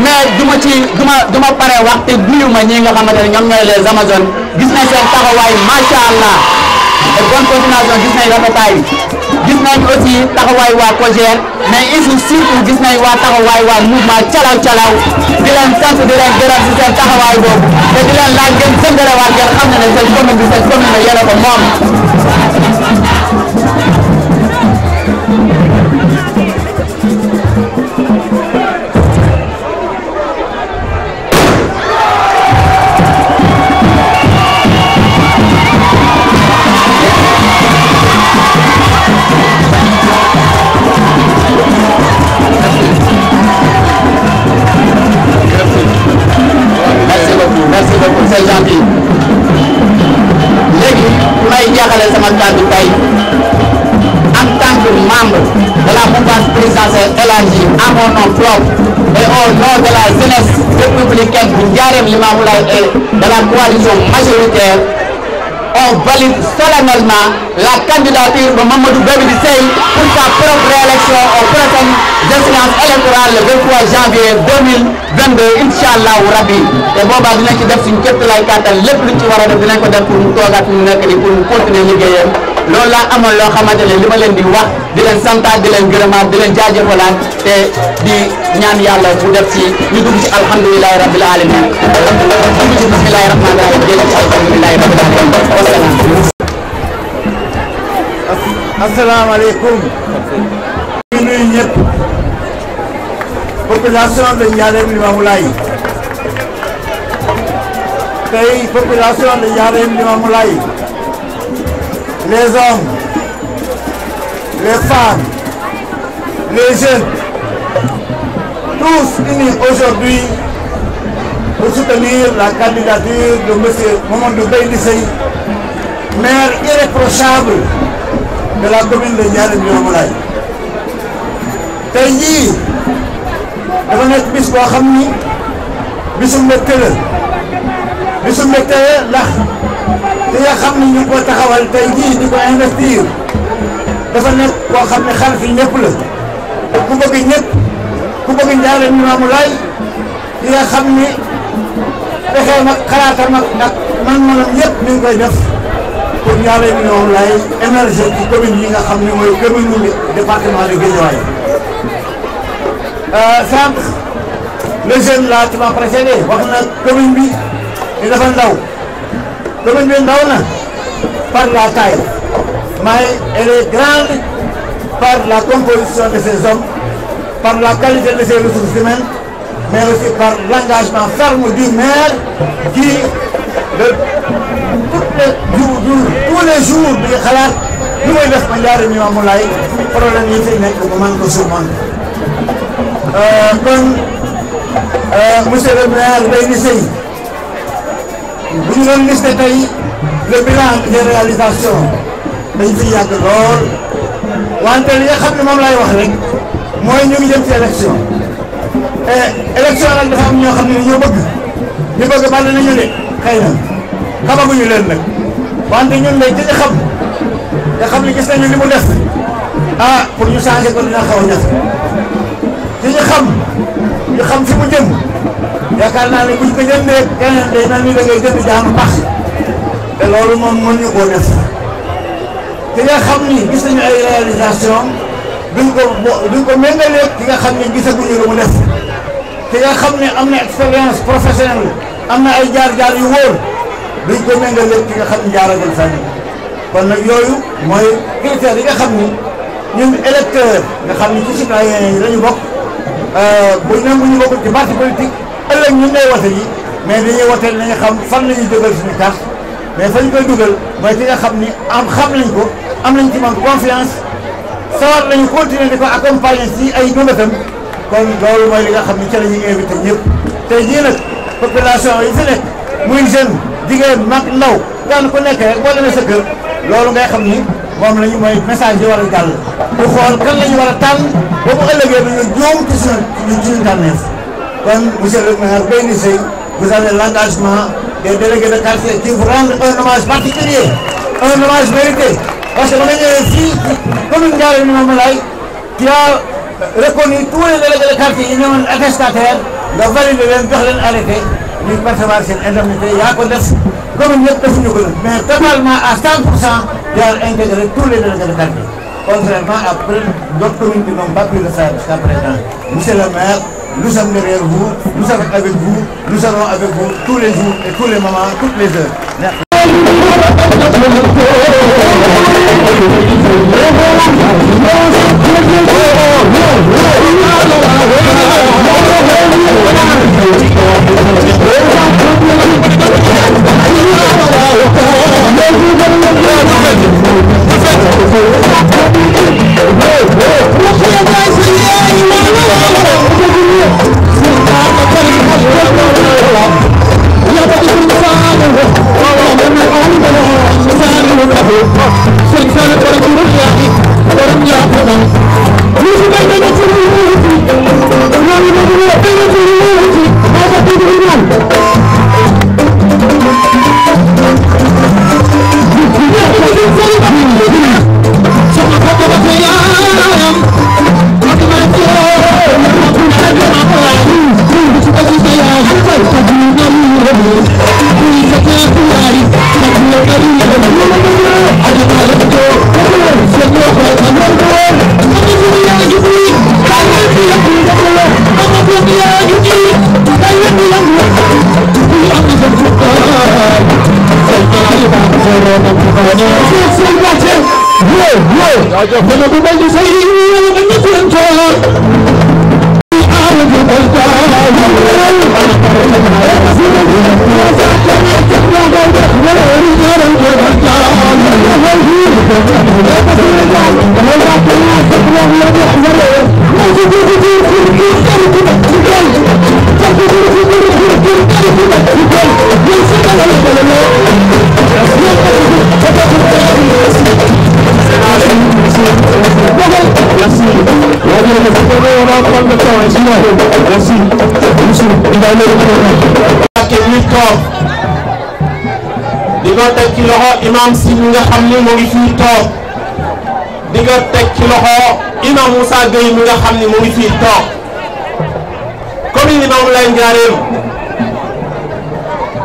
S7: mais du ma pare wax te nuyu ma ñi nga xamante ne ñoom ñooy les amazones gis nañ seen taxawaay macha allah et bonne continuation gis nañ rafetaay gis nañ aussi taxawaay waa COJER mais ici surtout gis nañ waa taxawaay waa mouvement calaw calaw di leen sant di leen gërëm ci seen taxawaay boobu te di leen laaj ngeen sëngalewaat ngeen xam ne seen commune bi seen commune la yéen a ko moom. Merci beaucoup, c'est gentil. Léegi may jeexale sama kàddu tey en tant que membre de la mouvance présidentielle élargie à mon nom propre et au nom de la jeunesse républicaine bu Ndiarème Limamoulaye et de la coalition majoritaire on valide solennellement la candidature de Mamadou Baby Seye pour sa propre réélection aux prochaines échéances électorales le 23 janvier 2022 inch'Allah rabbi te boobaa dinañ ci def suñu képp lay kàttan lépp luñ ci war a def dinañ ko def pour mu toogaat fi mu nekk nii pour mu continuer liggéeyam loolu laa amoon loo xamante ne li ma leen di wax di leen santaat di leen gërëmaat di leen jaajëfalaat te di ñaan yàlla bu def ci ñu dugg ci alhamdulilahi rabbil alamin dugg ci bismillahi rahmani rahim jël ci alhamdulilahi rabbil alamin wasalaam.
S8: asalaamaaleykum. ñu nuyu ñëpp. population de Ndiarème Limamoulaye. tey population de Ndiarème Limamoulaye. les hommes, les femmes, les jeunes, tous unis aujourd'hui pour soutenir la candidature de M. Mamadou Baby Seye, maire irréprochable de la commune de Ndiarème Limamoulaye. tey jii dafa nekk bis boo xam ni bisu mbégte la ndax li nga xam ni ñu ngi ko taxawal tey jii di ko investir dafa nekk koo xam ne xarit yi ñëpp la ku bëgg ñëpp ku bëgg Ndiarème Limamoulaye li nga xam ni pexeem ak xalaatam ak man-manam yëpp mi ngi koy def pour Ndiarème Limamoulaye émerger ci commune yi nga xam ne mooy commune mu département de Guédiawaye. sànq le jeune là qui m'a précédé wax na commune bi ni dafa ndaw. commune bi ndaw na par la taille mais elle est grande par la composition de ses hommes, par la qualité de ses ressources humaines, mais aussi par l'engagement ferme du maire qui tous les jours bi nga xalaat lu muy def ba Ndiarème Limamoulaye problème yi fi nekk mu mën ko surmonter. kon monsieur le maire Baby Seye bu ñu doon listé tey le bilan des réalisations dañ fi yàgg lool wante li nga xam ne moom lay wax rek mooy ñu ngi jëm ci élection et élection nag dafa am ñoo xam ne ñoo bëgg ñu bëgg bàll nañu de xëy na xamaguñu leen nag wante ñun lay dañu xam nga xam ne gis nañu li mu def ah pour ñu changer ko dina xaw a ñax ci ñu xam fi mu jëm yaakaar naa ne buñ ko jëndee keneen day mel ni da ngay jënd jaanu pax te loolu moom mën ñu koo def ki nga xam ni gis nañu ay réalisation duñ ko méngaleeg ki nga xam ne gisaguñu lu mu def ki nga xam ne am na expérience professionnelle am na ay jaar-jaar yu wóor duñ ko méngaleeg ki nga xam ne jaaragul fenn kon nag yooyu mooy critères yi nga xam ni ñun électeur nga xam ni ci citoyen yi dañu bokk buñ ne bu ñu bokkul ci parti politique ëllëg ñun ngay wote yi mais dañuy wote nañu xam fan la ñuy dugal suñu carte mais fañ koy dugal mooy ki nga xam ni xam nañ ko am nañ ci man confiance sawar nañu continuer di ko accompagner ci ay numétam kon loolu mooy li nga xam ni ca la ñuy invité ñëpp tey jii nag population yi fi nekk muy jeune jigéen mag ndaw kenn ku nekk rek boo demee sa kër loolu ngay xam ni moom lañu mooy message yi war a jàll bu xool kan la ñu war a tànn ba bu ëllëgee dañu juum ci suñu tànneef kon monsieur le maire Baby Seye vous avez l'engagement des délégués de quartier qui vous rendent un hommage particulier un hommage mérité parce que ba nga ñëwee fii commune Ndiarème Limamoulaye qui a reconnu tous les délégués de quartier yi ñëwoon attestataire nga validé leen jox leen arrêté ñuy percevoir seen indemnité yaa ko def commune yëpp defuñu ko nag mais totalement à 100% yaa intégré tous les délégués de quartier contrairement à d'autres communes qui n'ont pas pu le faire jusqu'à présent. Monsieur le maire, nous sommes derrière vous, nous sommes avec vous, nous serons avec vous tous les jours et tous les moments, toutes les heures. Merci.
S9: di ko teg ci loxo imam si mi nga xam ni mu ngi fii toog di ko teg ci loxo imam Moussa Gueye mi nga xam ni mu ngi fii toog commune Limamou Laye Ndiarème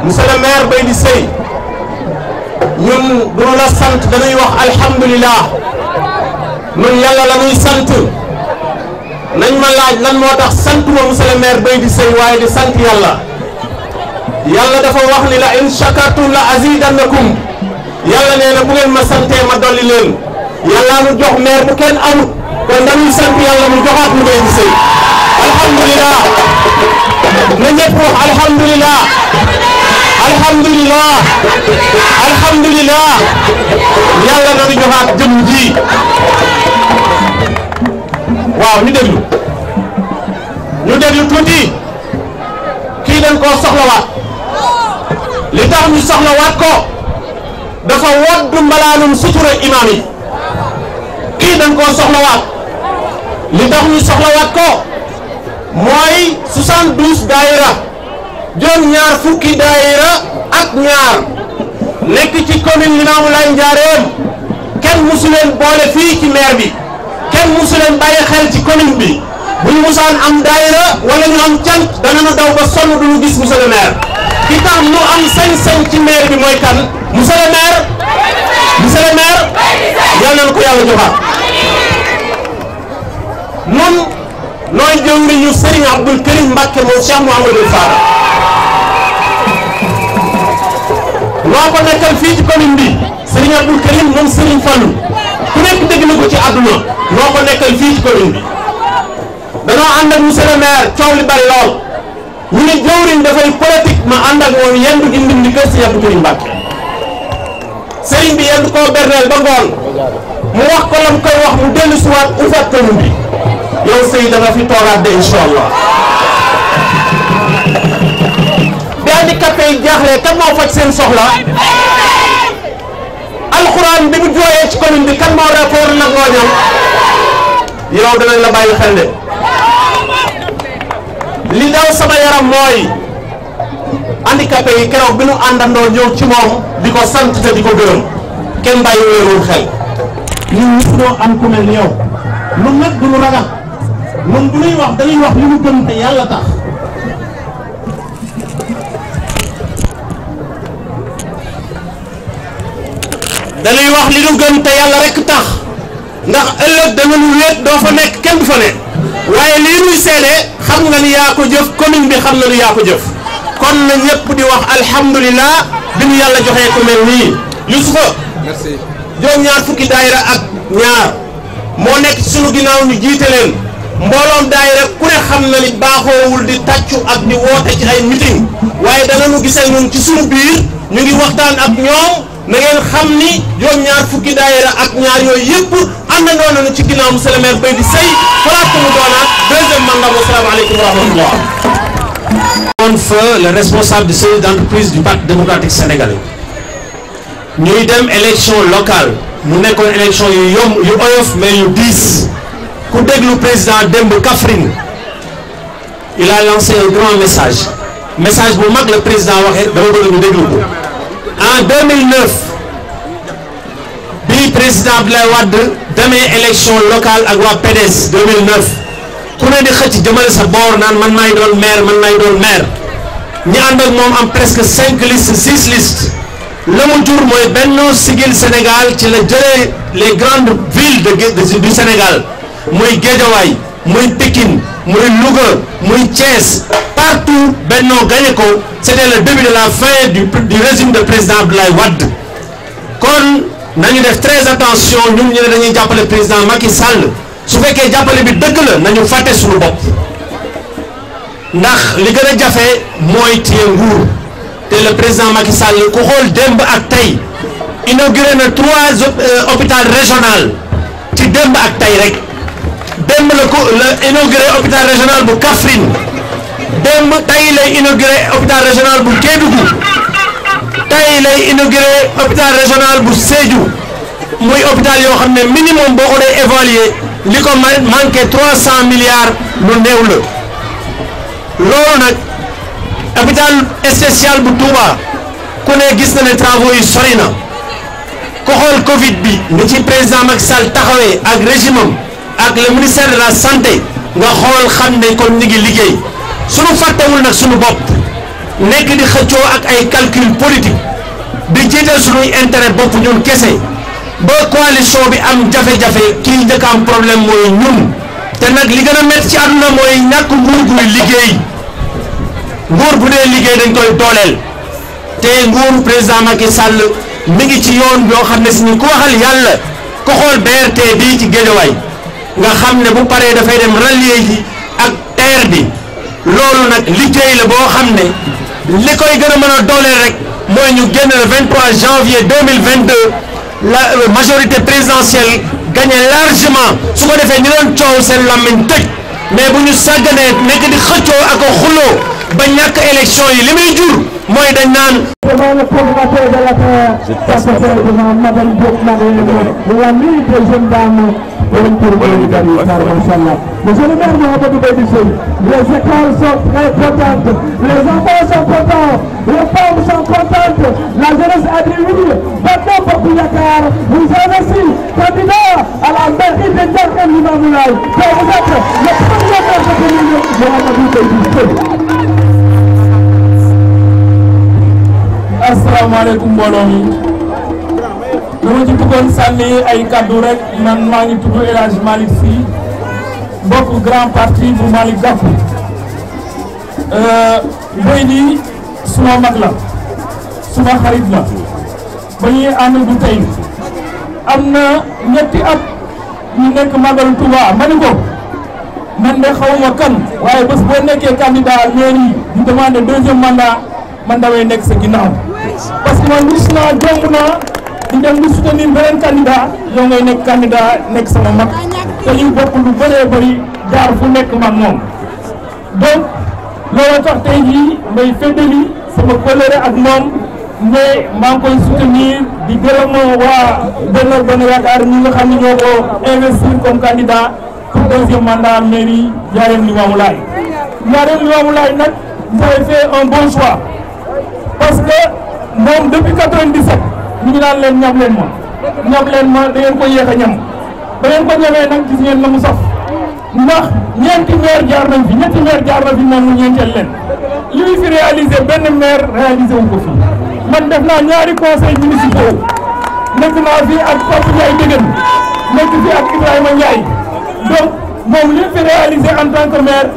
S9: monsieur le maire Baydi Seye ñun du la sant dañuy wax alhamdulilah ñun yàlla la ñuy sant nañ ma laaj lan moo tax sant ma monsieur le maire Baydi Seye waaye di sant yàlla yàlla dafa wax ni la in shakartum la azidannakum yàlla nee na bu ngeen ma santee ma dolli leen yàlla nu jox maire bu kenn amut kon dañuy sant yàlla mu joxaat mu Baydi Seye alhamdulilah na ñëpp wax alhamdulilah alhamdulilah alhamdulilah yàlla na nu joxaat jëm ji waaw ñu déglu tuuti kii dañ koo soxlawaat li tax ñu soxlawaat ko dafa woddu mbalaanum sutura imam yi kii dañ koo soxlawaat li tax ñu soxlawaat ko mooy 72 daayira jëm ñaar fukki daayira ak ñaar nekk ci commune Limamou Laye Ndiarème kenn musu leen boole fii ci maire bi kenn musu leen bàyyi xel ci commune bi bu ñu musaan am daayira wala ñu am cant dana nu daw ba sonn du ñu gis monsieur le maire ki tax nu am sañ-sañ ci maire bi mooy kan monsieur le maire yàlla na ko yàlla joxaat nun nooy jëwriñu Serigne Abdoul Karim Mbacké moom Cheikh Mouhamadou Fara noo ko nekkal fii ci commune bi Serigne Abdoul Karim moom Serigne Fallou ku nekk dégg na ko ci àdduna noo ko nekkal fii ci commune bi danoo ànd ak monsieur le maire coow li bari lool ñu ne jëwriñ dafay politique ma ànd ak moom yendu gi ndim di kër Serigne Abdoul Karim Mbacké Serigne bi yendu koo berneel ba ngoon mu wax ko lam koy wax mu dellu si waat ufaat commune bi yow Seye da nga fi toogaat de incha allah bi handicapé yi jaaxle kan moo faj seen soxla alxuraan bi mu jooyee ci commune bi kan moo rapport nag ngooñam yow danañ la bàyyi xel de li daw sama yaram mooy handicapé yi keroog bi nu àndandoo ñëw ci moom di ko sant te di ko gërëm kenn bàyyi wéerul xel ñun ñëpp ñoo am ku mel ni yow ñun nag du ñu ragal ñun bu ñuy wax dañuy wax li mu gëm te yàlla tax dañuy wax li ñu gëm te yàlla rek tax ndax ëllëg da nga ñu wéet doo fa nekk kenn du fa ne waaye lii nuy seede xam nga ni yaa ko jëf commune bi xam na ni yaa ko jëf kon na ñëpp di wax alhamdulilah bi ñu yàlla joxee ku mel nii Youssoufa merci juróom-ñaar fukki daayira ak ñaar moo nekk ci sunu ginnaaw ñu jiite leen mbooloom daayira ku ne xam na ni baaxoowul di tàccu ak di woote ci ay meeting waaye danañu gisee ñun ci sunu biir ñu ngi waxtaan ak ñoom na ngeen xam ni juróom-ñaar fukki daayira ak ñaar yooyu yëpp àndandoo nañu ci ginnaaw monsieur le maire Baydi Seye falaat ko mu doonaat deuxième mandat wa salaamu aleykum wa rahmatullah. On fait le responsable du service d'entreprise du Parti démocratique sénégalais ñuy dem élection locale mu nekkoon élection yu yomb yu oyof mais yu diis ku déglu président démb Kaffrine il a lancé un grand message bu mag le président waxee dama bëgg ñu déglu ko. En 2009 bi président Abdoulaye Wade demee élection locale ak waa PDS 2009 ku ne di xëcc jëmale sa boor naan man maay doon maire ñi ànd ak moom am presque 5 listes 6 listes la mu jur mooy Benno Siggil Sénégal ci la jëlee les grandes villes du Sénégal muy Guédiawaye muy Pikine muy Louga muy Thiès partout Benno gagné ko c'était le début de la fin du régime de président Abdoulaye Wade kon nañu def très attention ñun ñu ne dañuy jàppale président Macky Sall su fekkee jàppale bi dëgg la nañu fàtte suñu bopp ndax li gën a jafe mooy téye nguur te le président Macky Sall ku xool démb ak tey inauguré na 3 hôpital régional ci démb ak tey rek démb la inauguré hôpital régional bu Kaffrine démb tey lay inauguré hôpital régional bu Kédougou tey lay inauguré hôpital régional bu Sédhiou muy hôpital yoo xam ne minimum boo ko dee évaluer li ko manqué 300 milliards lu néew la loolu nag hôpital spécial bu Touba ku ne gis na ne travaux yi sori na ko xool Covid bi ni ci président Macky Sall taxawee ak régime am ak le ministère de la santé nga xool xam ne kon ñu ngi liggéey suñu fàttewul nag suñu bopp nekk di xëccoo ak ay calcul politique di jiital suñuy intérêt bopp ñun kese ba coalition bi am jafe-jafe kii njëkk am problème mooy ñun te nag li gën a métti ci àdduna mooy ñàkk nguur guy liggéey nguur bu dee liggéey dañ koy dooleel te nguur président Macky Sall mi ngi ci yoon yoo xam ne si ñu ku waxal yàlla ko xool BRT bii ci Guédiawaye nga xam ne bu paree dafay dem rallier ji ak TER bi loolu nag liggéey la boo xam ne li koy gën a mën a dooleel rek mooy ñu génn le 23 janvier 2022 la majorité présidentielle gagné largement su ko defee ñu doon coow seen làmmiñ tëj mais bu ñu sàgganee nekk di xëccoo ak a xuloo ba ñàkk élection yi li muy jur mooy dañ naan.
S10: devant le coordinateur de l'affaire, devant Madame Diop de la nuit des jeunes dames Monsieur le maire Mohamed Baïdi Seye, les écoles sont très contentes, les enfants sont contents, les femmes sont contentes, la jeunesse a dit oui, maintenant pour Yakar, vous êtes aussi candidat à la mairie de Ndiarème Limamoulaye. Vous êtes le premier maire de commune Mohamed Baïdi Seye.
S11: asalaamaaleykum mbooloo mi dama ci bëggoon sànni ay kaddu rek man maa ngi tudd El Hadj Malick Sy bokk grand parti bu Malick Gakou Baïdi suma mag la suma xarit la ba ñuy ànd du tey am na ñetti at ñu nekk Magalu Touba ma ni ko man de xawma kan waaye bés boo nekkee candidat mairie di demandé 2e mandat man damay nekk sa ginnaaw parce que man gis naa jomb naa di dem di soutenir beneen candidat yow ngay nekk candidat nekk sama mag te ñu bokk lu bëree bëri jaar fu nekk mag moom donc loolu tax tey jii may feddali sama kóllëre ak moom mais maa ngi koy soutenir di gërëm waa Benno Bokk Yaakaar ñi nga xam ne ñoo ko investir comme candidat pour 2e mandat mairie Ndiarème Limamoulaye. Ndiarème Limamoulaye nag vous avez fait un bon choix parce que moom depuis 97 ñu ngi naan leen ñam leen ma da ngeen ko yéex a ñam ba ngeen ko ñamee nag gis ngeen na mu saf ndax ñeenti maire jaar nañ fi ñetti maire jaar na fi moom mu ñeenteel leen li muy fi réalisé benn maire réalisé wu ko fi man def naa ñaari conseil municipaux nekk naa fi ak Pape Ndiaye Dégène nekk fi ak Ibrahima Ndiaye donc moom li mu fi réalisé en tant que maire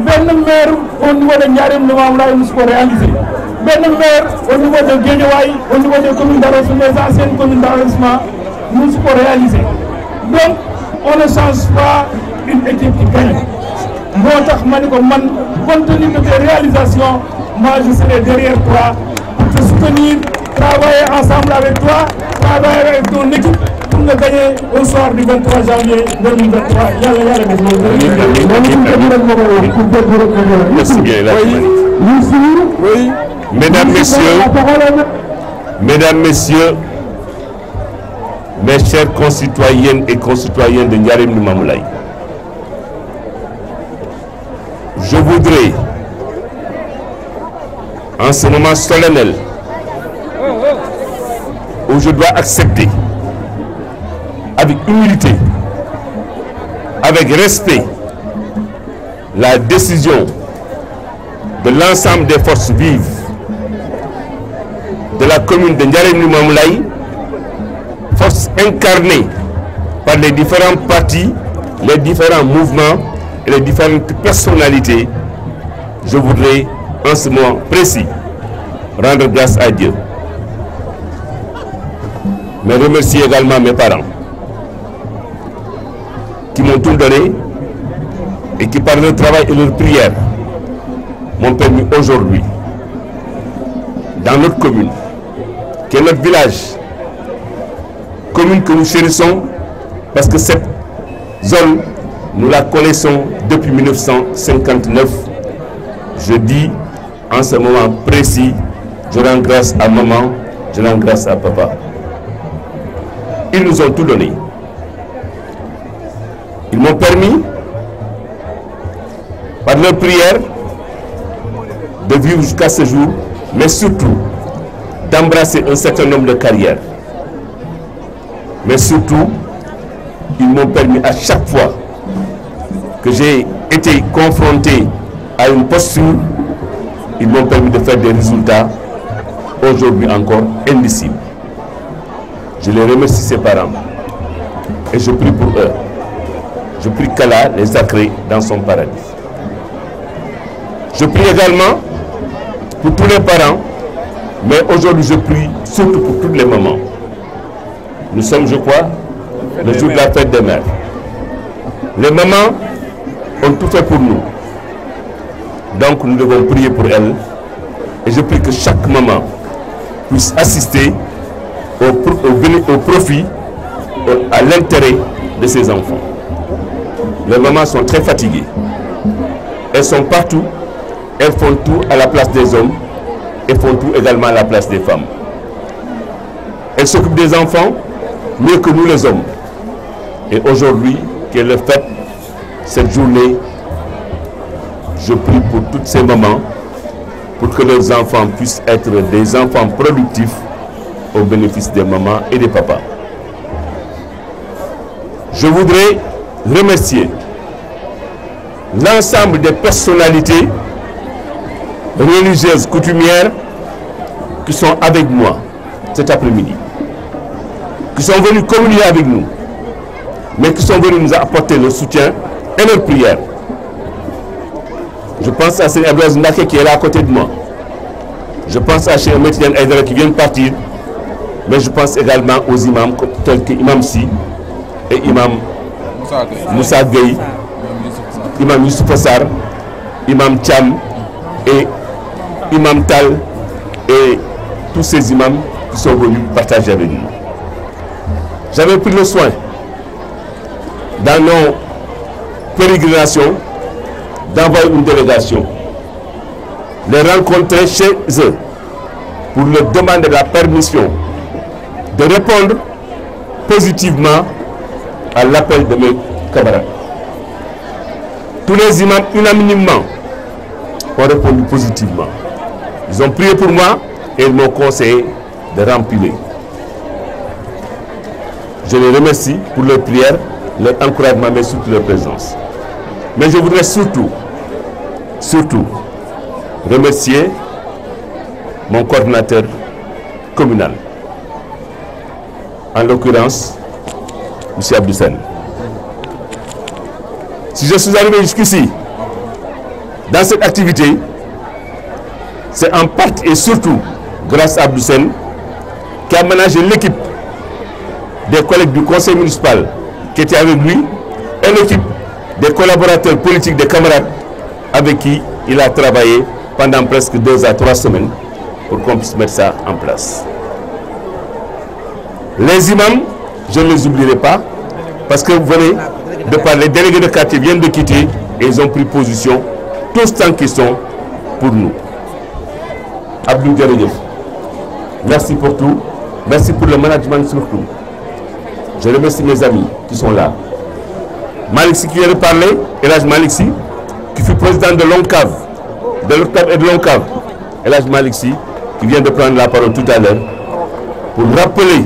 S11: benn maire au niveau de Ndiarème Limamoulaye musu ko réalisé benn maire au niveau de Guédiawaye au niveau des communes d'arrondissement, les anciennes communes d'arrondissement nous se réaliser. Donc on ne change pas une équipe qui gagne. Moi, compte tenu de tes réalisations, moi je serai derrière toi pour te soutenir, travailler ensemble avec toi, travailler avec ton équipe pour nous gagner au soir du 23 janvier 2023.
S2: Merci bien. Oui. Mesdames, Messieurs, mes chers concitoyennes et concitoyens de Ndiarème Limamoulaye, je voudrais, en ce moment solennel, où je dois accepter, avec humilité, avec respect, la décision de l'ensemble des forces vives de la commune de Ndiarème Limamoulaye, forces incarnées par les différents partis, les différents mouvements et les différentes personnalités. Je voudrais en ce moment précis rendre grâce à Dieu.
S3: mais remercier également mes parents qui m'ont tout donné et qui par leur travail et leur prière m'ont permis aujourd'hui, dans notre commune, qui est notre village, commune que nous chérissons parce que cette zone, nous la connaissons depuis 1959. Je dis en ce moment précis, je rends grâce à maman, je rends grâce à papa. Ils nous ont tout donné. Ils m'ont permis, par leur prière, de vivre jusqu'à ce jour, mais surtout d'embrasser un certain nombre de carrières. Mais surtout, ils m'ont permis à chaque fois que j'ai été confronté à une posture, ils m'ont permis de faire des résultats aujourd'hui encore indicibles. Je les remercie, ces parents, et je prie pour eux. Je prie qu'Allah les accrée dans son paradis. Je prie également pour tous les parents, mais aujourd'hui je prie surtout pour toutes les mamans. Nous sommes, je crois, le jour de la fête des mères. Les mamans ont tout fait pour nous. Donc nous devons prier pour elles. Et je prie que chaque maman puisse assister au profit, à l'intérêt de ses enfants. Les mamans sont très fatiguées. Elles sont partout. Elles font tout à la place des hommes et font tout également à la place des femmes. Elles s'occupent des enfants mieux que nous les hommes. Et aujourd'hui, qu'elle le fête, cette journée, je prie pour toutes ces mamans, pour que leurs enfants puissent être des enfants productifs au bénéfice des mamans et des papas. Je voudrais remercier l'ensemble des personnalités religieuses coutumières qui sont avec moi cet après-midi, qui sont venus communier avec nous, mais qui sont venus nous apporter leur soutien et leur prière. Je pense à Seigneur Abdoulaye Ndake qui est là à côté de moi. Je pense à Cheikh Métidiane Aïdara qui vient de partir, mais je pense également aux imams tels que Imam Si et Imam Moussa Gueye, Imam Youssouf Sarr, Imam Thiam et Imam Tal et tous ces imams qui sont venus partager avec nous. J'avais pris le soin dans nos pérégrinations d'envoyer une délégation, les rencontrer chez eux pour leur demander la permission de répondre positivement à l'appel de mes camarades. Tous les imams unanimement ont répondu positivement. Ils ont prié pour moi et ils m'ont conseillé de remplir. Je les remercie pour leur prière, leur encouragement, mais surtout leur présence. Mais je voudrais surtout remercier mon coordinateur communal, en l'occurrence M. Abdou Sène. Si je suis arrivé jusqu'ici dans cette activité, c'est en partie et surtout grâce à Abdou Sène qui a managé l'équipe des collègues du conseil municipal qui étaient avec lui et l'équipe des collaborateurs politiques, des camarades avec qui il a travaillé pendant presque 2 à 3 semaines pour qu'on puisse mettre ça en place. Les imams, je ne les oublierai pas parce que vous venez de parler, les délégués de quartier viennent de quitter et ils ont pris position, tous tant qu'ils sont pour nous. Abdou Djeredjef, merci pour tout, merci pour le management surtout. Je remercie mes amis qui sont là. Malick Sy qui vient de parler, Elhadj Malick Sy, qui fut président de l'ONCAV, de l'ONCAV et de l'ONCAV. Elhadj Malick Sy qui vient de prendre la parole tout à l'heure pour rappeler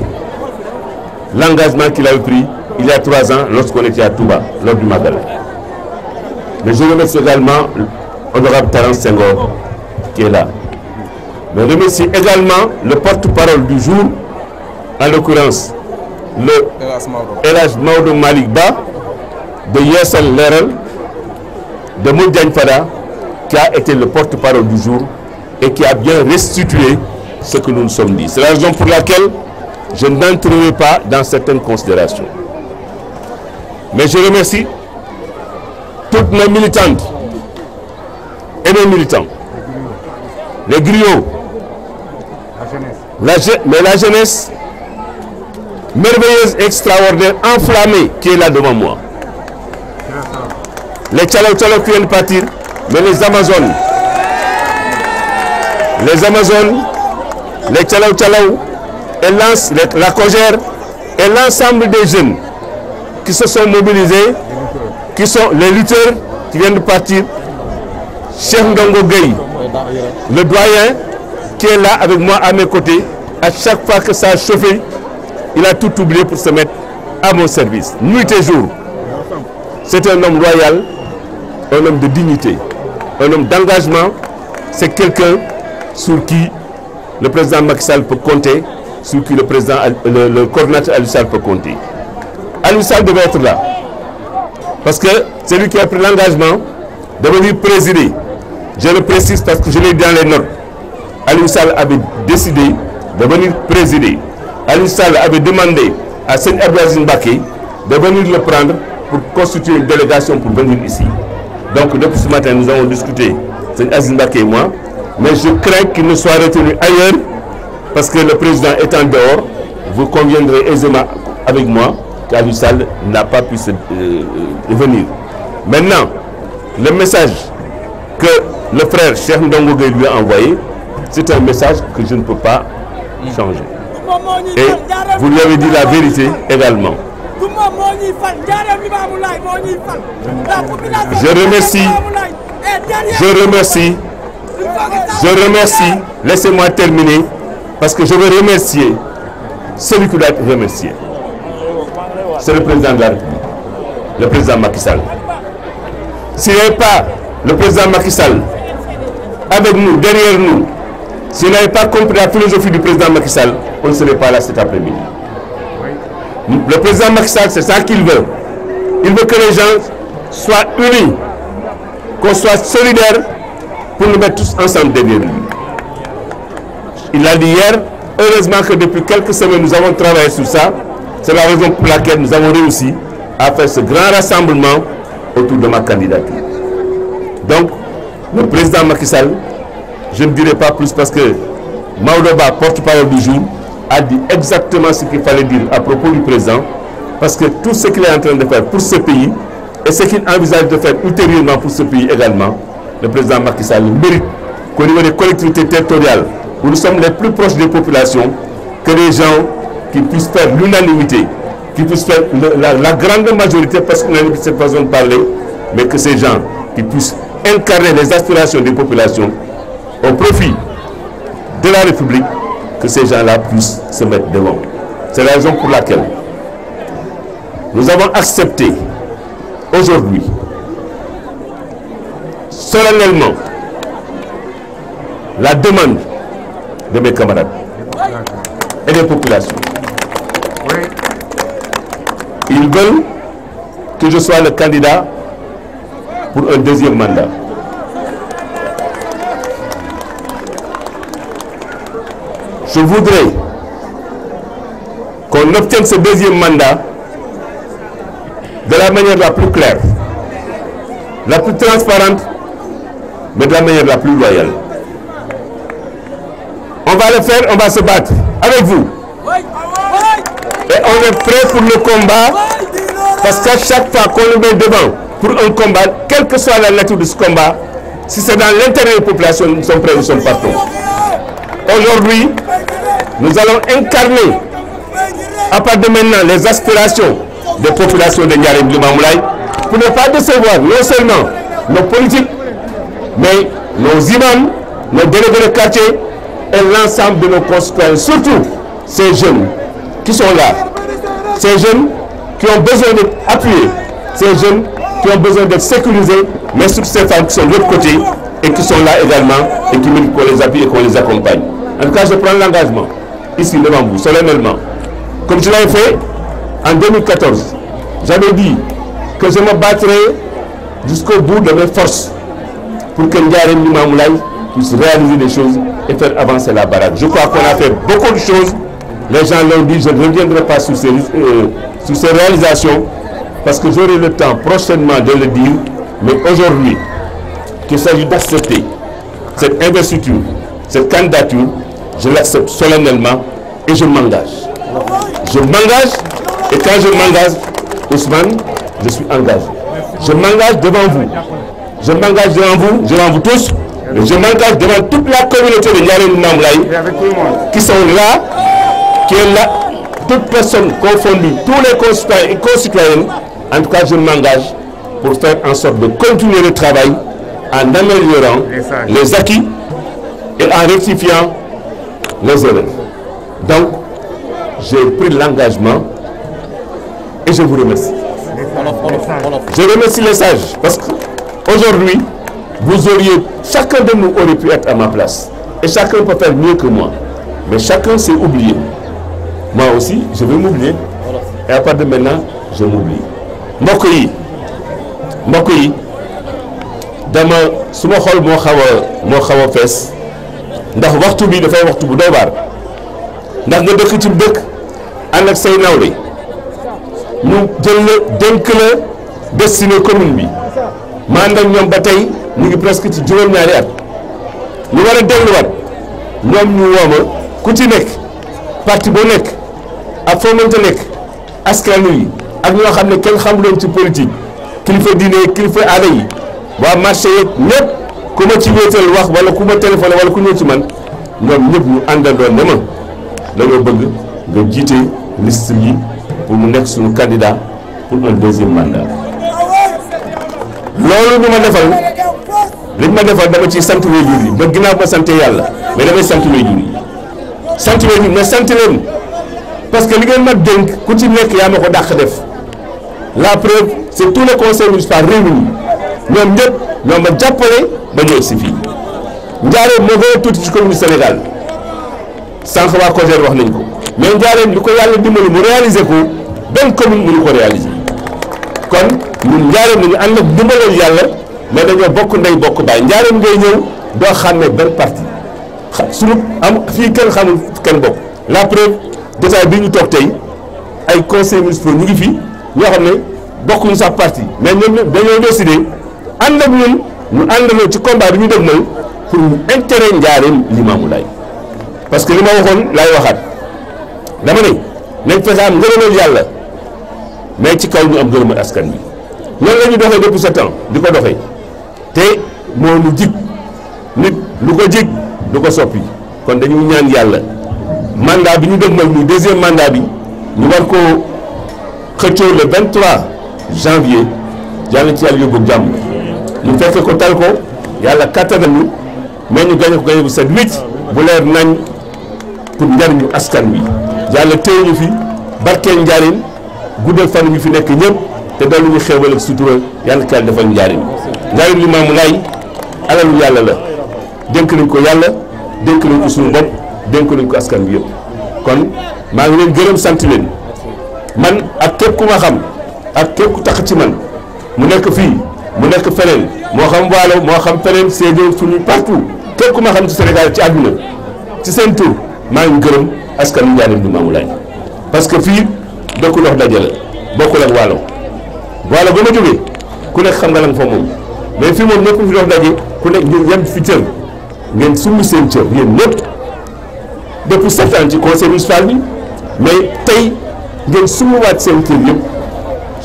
S3: l'engagement qu'il avait pris il y a 3 ans lorsqu'on était à Touba, lors du Magal. Mais je remercie également l'honorable Terence Senghor qui est là. Je remercie également le porte-parole du jour, en l'occurrence le Elhadj Maodo Malick Ba de Yeesal Leral, de Moudjane Fada, qui a été le porte-parole du jour et qui a bien restitué ce que nous nous sommes dit. C'est la raison pour laquelle
S12: je n'entrerai pas dans certaines considérations. Mais je remercie toutes nos militantes et nos militants, les griots, la jeunesse merveilleuse, extraordinaire, enflammée qui est là devant moi. Les Tchalo qui viennent partir, mais les Amazones, les Tchalo, et la Cogère et l'ensemble des jeunes qui se sont mobilisés, qui sont les lutteurs qui viennent de partir. Cheikh Ndongo Gueye, le doyen qui est là avec moi à mes côtés, à chaque fois que ça a chauffé, il a tout oublié pour se mettre à mon service, nuit et jour. C'est un homme loyal, un homme de dignité, un homme d'engagement. C'est quelqu'un sur qui le président Macky Sall peut compter, sur qui le coordinateur Aliou Sall peut compter. Aliou Sall devait être là, parce que c'est lui qui a pris l'engagement de venir présider. Je le précise parce que je l'ai dit dans les notes. Aliou Sall avait décidé de venir présider. Aliou Sall avait demandé à Seigne Abdou Aziz Mbacké de venir le prendre pour constituer une délégation pour venir ici. Donc depuis ce matin, nous avons discuté, Seigne Aziz Mbacké et moi, mais je crains qu'il ne soit retenu ailleurs parce que le président étant dehors, vous conviendrez aisément avec moi qu'Aliou Sall n'a pas pu venir. Maintenant, le message que le frère Cheikh Ndongo Gueye lui a envoyé, c'est un message que je ne peux pas changer. Et vous lui avez dit la vérité également. Je remercie, laissez-moi terminer, parce que je veux remercier celui qui doit être remercié. C'est le président de la République, le président Macky Sall. S'il n'y avait pas le président Macky Sall avec nous, derrière nous, s'il n'avait pas compris la philosophie du président Macky Sall, on ne serait pas là cet après-midi. Le président Macky Sall, c'est ça qu'il veut. Il veut que les gens soient unis, qu'on soit solidaires pour nous mettre tous ensemble derrière lui. Il l'a dit hier, heureusement que depuis quelques semaines, nous avons travaillé sur ça. C'est la raison pour laquelle nous avons réussi à faire ce grand rassemblement autour de ma candidature. Donc, le président Macky Sall, je ne dirai pas plus parce que Maoudoba, porte-parole du jour, a dit exactement ce qu'il fallait dire à propos du président, parce que tout ce qu'il est en train de faire pour ce pays et ce qu'il envisage de faire ultérieurement pour ce pays également, le président Macky Sall mérite qu'au niveau des collectivités territoriales, où nous sommes les plus proches des populations, que les gens qui puissent faire l'unanimité, qui puissent faire la grande majorité, parce qu'on a cette façon de parler, mais que ces gens qui puissent incarner les aspirations des populations au profit de la République, que ces gens-là puissent se mettre devant. C'est la raison pour laquelle nous avons accepté aujourd'hui, solennellement, la demande de mes camarades et des populations. Ils veulent que je sois le candidat pour un deuxième mandat. Je voudrais qu'on obtienne ce deuxième mandat de la manière la plus claire, la plus transparente, mais de la manière la plus loyale. On va le faire, on va se battre avec vous. Et on est prêt pour le combat, parce qu'à chaque fois qu'on le met devant pour un combat, quelle que soit la nature de ce combat, si c'est dans l'intérêt des populations, nous sommes prêts, nous sommes partants. Aujourd'hui, nous allons incarner, à partir de maintenant, les aspirations des populations de Ndiarème Limamoulaye, pour ne pas décevoir non seulement nos politiques, mais nos imams, nos délégués de quartier et l'ensemble de nos concitoyens, surtout ces jeunes qui sont là, ces jeunes qui ont besoin d'être appuyés, ces jeunes qui ont besoin d'être sécurisés, mais surtout ces femmes qui sont de l'autre côté et qui sont là également et qui méritent qu'on les appuie et qu'on les accompagne. En tout cas, je prends l'engagement, ici devant vous, solennellement, comme je l'avais fait en 2014. J'avais dit que je me battrai jusqu'au bout de mes forces pour que Ndiarème Limamoulaye puisse réaliser des choses et faire avancer la baraque. Je crois qu'on a fait beaucoup de choses Les gens l'ont dit, je ne reviendrai pas sur ces réalisations parce que j'aurai le temps prochainement de le dire, mais aujourd'hui, qu'il s'agit d'accepter cette investiture, cette candidature, je l'accepte solennellement et je m'engage. Je m'engage et quand je m'engage, Ousmane, je suis engagé. Je m'engage devant vous. Je m'engage devant vous tous. Et je m'engage devant toute la communauté de Ndiarème Limamoulaye qui sont là, qui est là, toutes personnes confondues, tous les concitoyens et concitoyennes. En tout cas, je m'engage pour faire en sorte de continuer le travail en améliorant les acquis et en rectifiant les erreurs. Donc, j'ai pris l'engagement et je vous remercie. Je remercie les sages parce qu'aujourd'hui, chacun de nous aurait pu être à ma place. Et chacun peut faire mieux que moi. Mais chacun s'est oublié. Moi aussi, je vais m'oublier. Et à partir de maintenant, je m'oublie. mbokk yi dama suma xol moo xaw a fees ndax waxtu bi dafay waxtu bu doy waar ndax nga dëkk ci dëkk ànd ak say nawle ñu jël la dénk la destiné commune bi ma ànd ak ñoom ba tey ñu ngi presque ci juróom-ñaari at ñu war a delluwaat ñoom ñu wooma ku ci nekk parti boo nekk ak foo mënta nekk askan wi ak ñoo xam ne kenn xamuloon ci politique kilifa diine kilifa aada yi waa marché yeeg ñëpp ku ma ci wéetal wax wala ku ma téléphoné wala ku ñëw ci man ñoom ñëpp ñu àndandoon ne ma dañoo bëgg nga jiite liste yi pour mu nekk suñu candidat pour un deuxième mandat. loolu ñu ma defal liñ ma defal dama ciy sant waajur yi ba ginnaaw ma sant yàlla mais damay sant waajur yi sant waajur mais sant leen parce que li ngeen ma dénk ku ci nekk yaa ma ko dàq def. La preuve, c'est tous les conseils municipaux réunis. ñoom ñëpp ñoo ma jàppale ba ñëw si fii Ndiarème moo gën a tuuti ci commune Sénégal sànq waa COJER wax nañ ko mais Ndiarème li ko yàlla dimbali mu réaliser ko benn commune mënu ko réaliser kon ñun Ndiarème nañu ànd ak dimbalal yàlla mais dañoo bokk ndey bokk baay Ndiarème ngay ñëw doo xàmmee benn parti suñu am fii kenn xamul kenn bokk. La preuve détail bi ñu toog tey ay conseils municipaux ñu ngi fi. ñoo xam ne bokkuñu sax parti mais ñoom dañoo décidé ànd ak ñun ñu àndandoo ci combat bi ñu dégmal pour intérêt Ndiarème Limamoulaye parce que li ma waxoon laay waxaat dama ne nañ fexe am ngërëmal yàlla mais ci kaw ñu am ngërëmal askan bi noonu la ñu doxee depuis 7 ans di ko doxee te moo nu jig nit lu ko jig du ko soppi kon dañu ñaan yàlla mandat bi ñu dégmal muy deuxième mandat bi ñu war ko xëccoo le 23 janvier yàlla ci yàlla yóbbu jàmm ñu fekk ko tal ko yàlla kattanal ñu mais ñu gañe ko gañe bu set wicc bu leer nañ pour njariñu askan wi yàlla téye ñu fi barkeel Ndiarème guddal fan ñu fi nekk ñëpp te doon ñu xéewal ak sutura yàlla kaal defal Ndiarème Limamoulaye alalu yàlla la dénk nañ ko yàlla dénk nañ ko suñu bopp dénk nañ ko askan bi yëpp kon maa ngi leen gërëm sant leen man ak képp ku ma xam ak képp ku tax ci man mu nekk fii mu nekk feneen moo xam Waalo moo xam feneen Sédhiou suñu partout képp ku ma xam ci Sénégal ci àdduna ci seen tur maa ngi gërëm askan wi Ndiarème Limamoulaye parce que fii dëkku ndox daje la bokkul ak Waalo Waalo ba ma jógee ku nekk xam nga la nga fa moom mais fii moom nekkul fi ndox daje ku nekk ngeen yem fi cër ngeen summi seen cër yéen ñëpp depuis 7 ans ci conseil municipal bi mais tey ngeen sumuwaat seen kër yëpp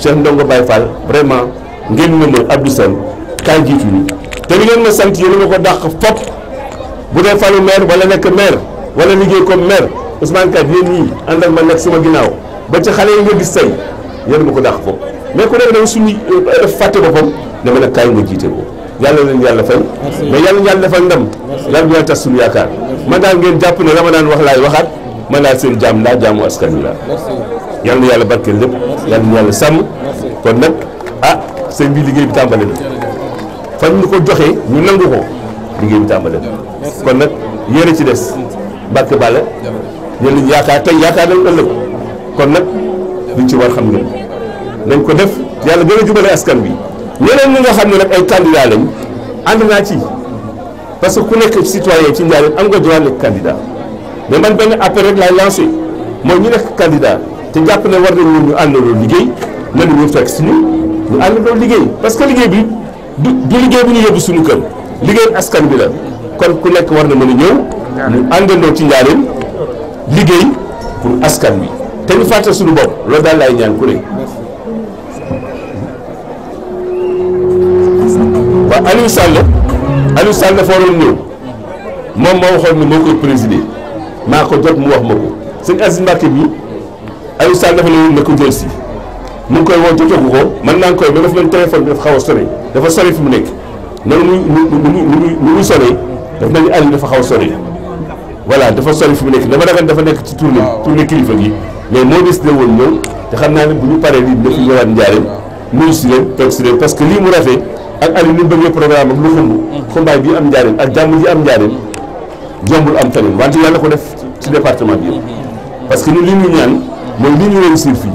S12: Cheikh Ndongo Baye Fall vraiment ngeen ne ma Abdou Sène kaay jiitu ñu te li ngeen ma sant yéen ma ko dàq fop bu dee falu maire wala nekk maire wala liggéey comme maire Ousmane Ka yéen ñii ànd ak ma nekk sama ginnaaw ba ci xale yi nga gis tey yéen ma ko dàq fop mais ku nekk dafa suñu fàtte boppam dama ne kaay nga jiite ko yàlla leen yàlla fay mais yàlla ñu yàlla defal ndam yàlla ñu yàlla tas suñu yaakaar man daal ngeen jàpp ne la ma daan wax laay waxaat man daal seen jàmm laa jaamu askan wi laa yàlla na yàlla barkeel lépp yàlla na yàlla sàmm kon nag ah sëñ bi liggéey bi tàmbale na fan ñu ko joxee ñu nangu ko liggéey bi tàmbale na kon nag yéen a ci des Mbàkke Balla yéen lañu yaakaar tey yaakaar nañ ëllëg kon nag luñ ci war xam ngeen nañ ko def yàlla gën a jubale askan bi ñeneen ñi nga xam ne nag ay candidat lañ ànd naa ci parce que ku nekk citoyen ci Ndiarème am nga droit nekk candidat mais man benn appel rek laay lancé mooy ñu nekk candidat te jàpp ne war nañu ñu àndandoo liggéey nañu ñu fekk si ñu àndandoo liggéey parce que liggéey bi du liggéey bu ñu yóbbu suñu kër liggéey askan bi la kon ku nekk war na mën a ñëw ñu àndandoo ci njaareem liggéey pour askan bi te ñu fàtte suñu bopp loolu daal laay ñaan ku ne. waaw Aliou Sall dafa waroon ñëw moom moo waxoon ne moo koy présider maa ko jot mu wax ma ko sëñ Aziz Mbacke bi Aliou Sall dafa ne ko jël si mu ngi koy woo jotagu ko man naa ngi koy ba dafa mel téléphone bi dafa xaw a sori dafa sori fi mu nekk noonu muy sori dafa mel ni Aliou dafa xaw a sori voilà dafa sori fi mu nekk dama ragal dafa nekk ci tournée kilifa gi mais moo décidé woon ñëw te xam naa ne bu ñu paree lii dafa ñëwaat njaareem nuyu si leen toog si leen parce que lii mu rafet ak Aliou ni mu bëggee programme ak lu xumbaay bi am njaareem ak jàmm ji am njaareem jombul am tamit wante yàlla ko def ci département bi parce que ñun li ñu ñaan mooy li ñu réussir fii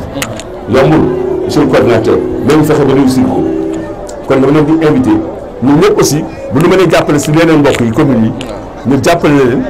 S12: yombul monsieur le coordinateur même fexe ba réussir ko kon dama leen di invité ñun ñëpp aussi bu ñu mënee jàppale si leneen mbokk yi commune yi ñu jàppale leen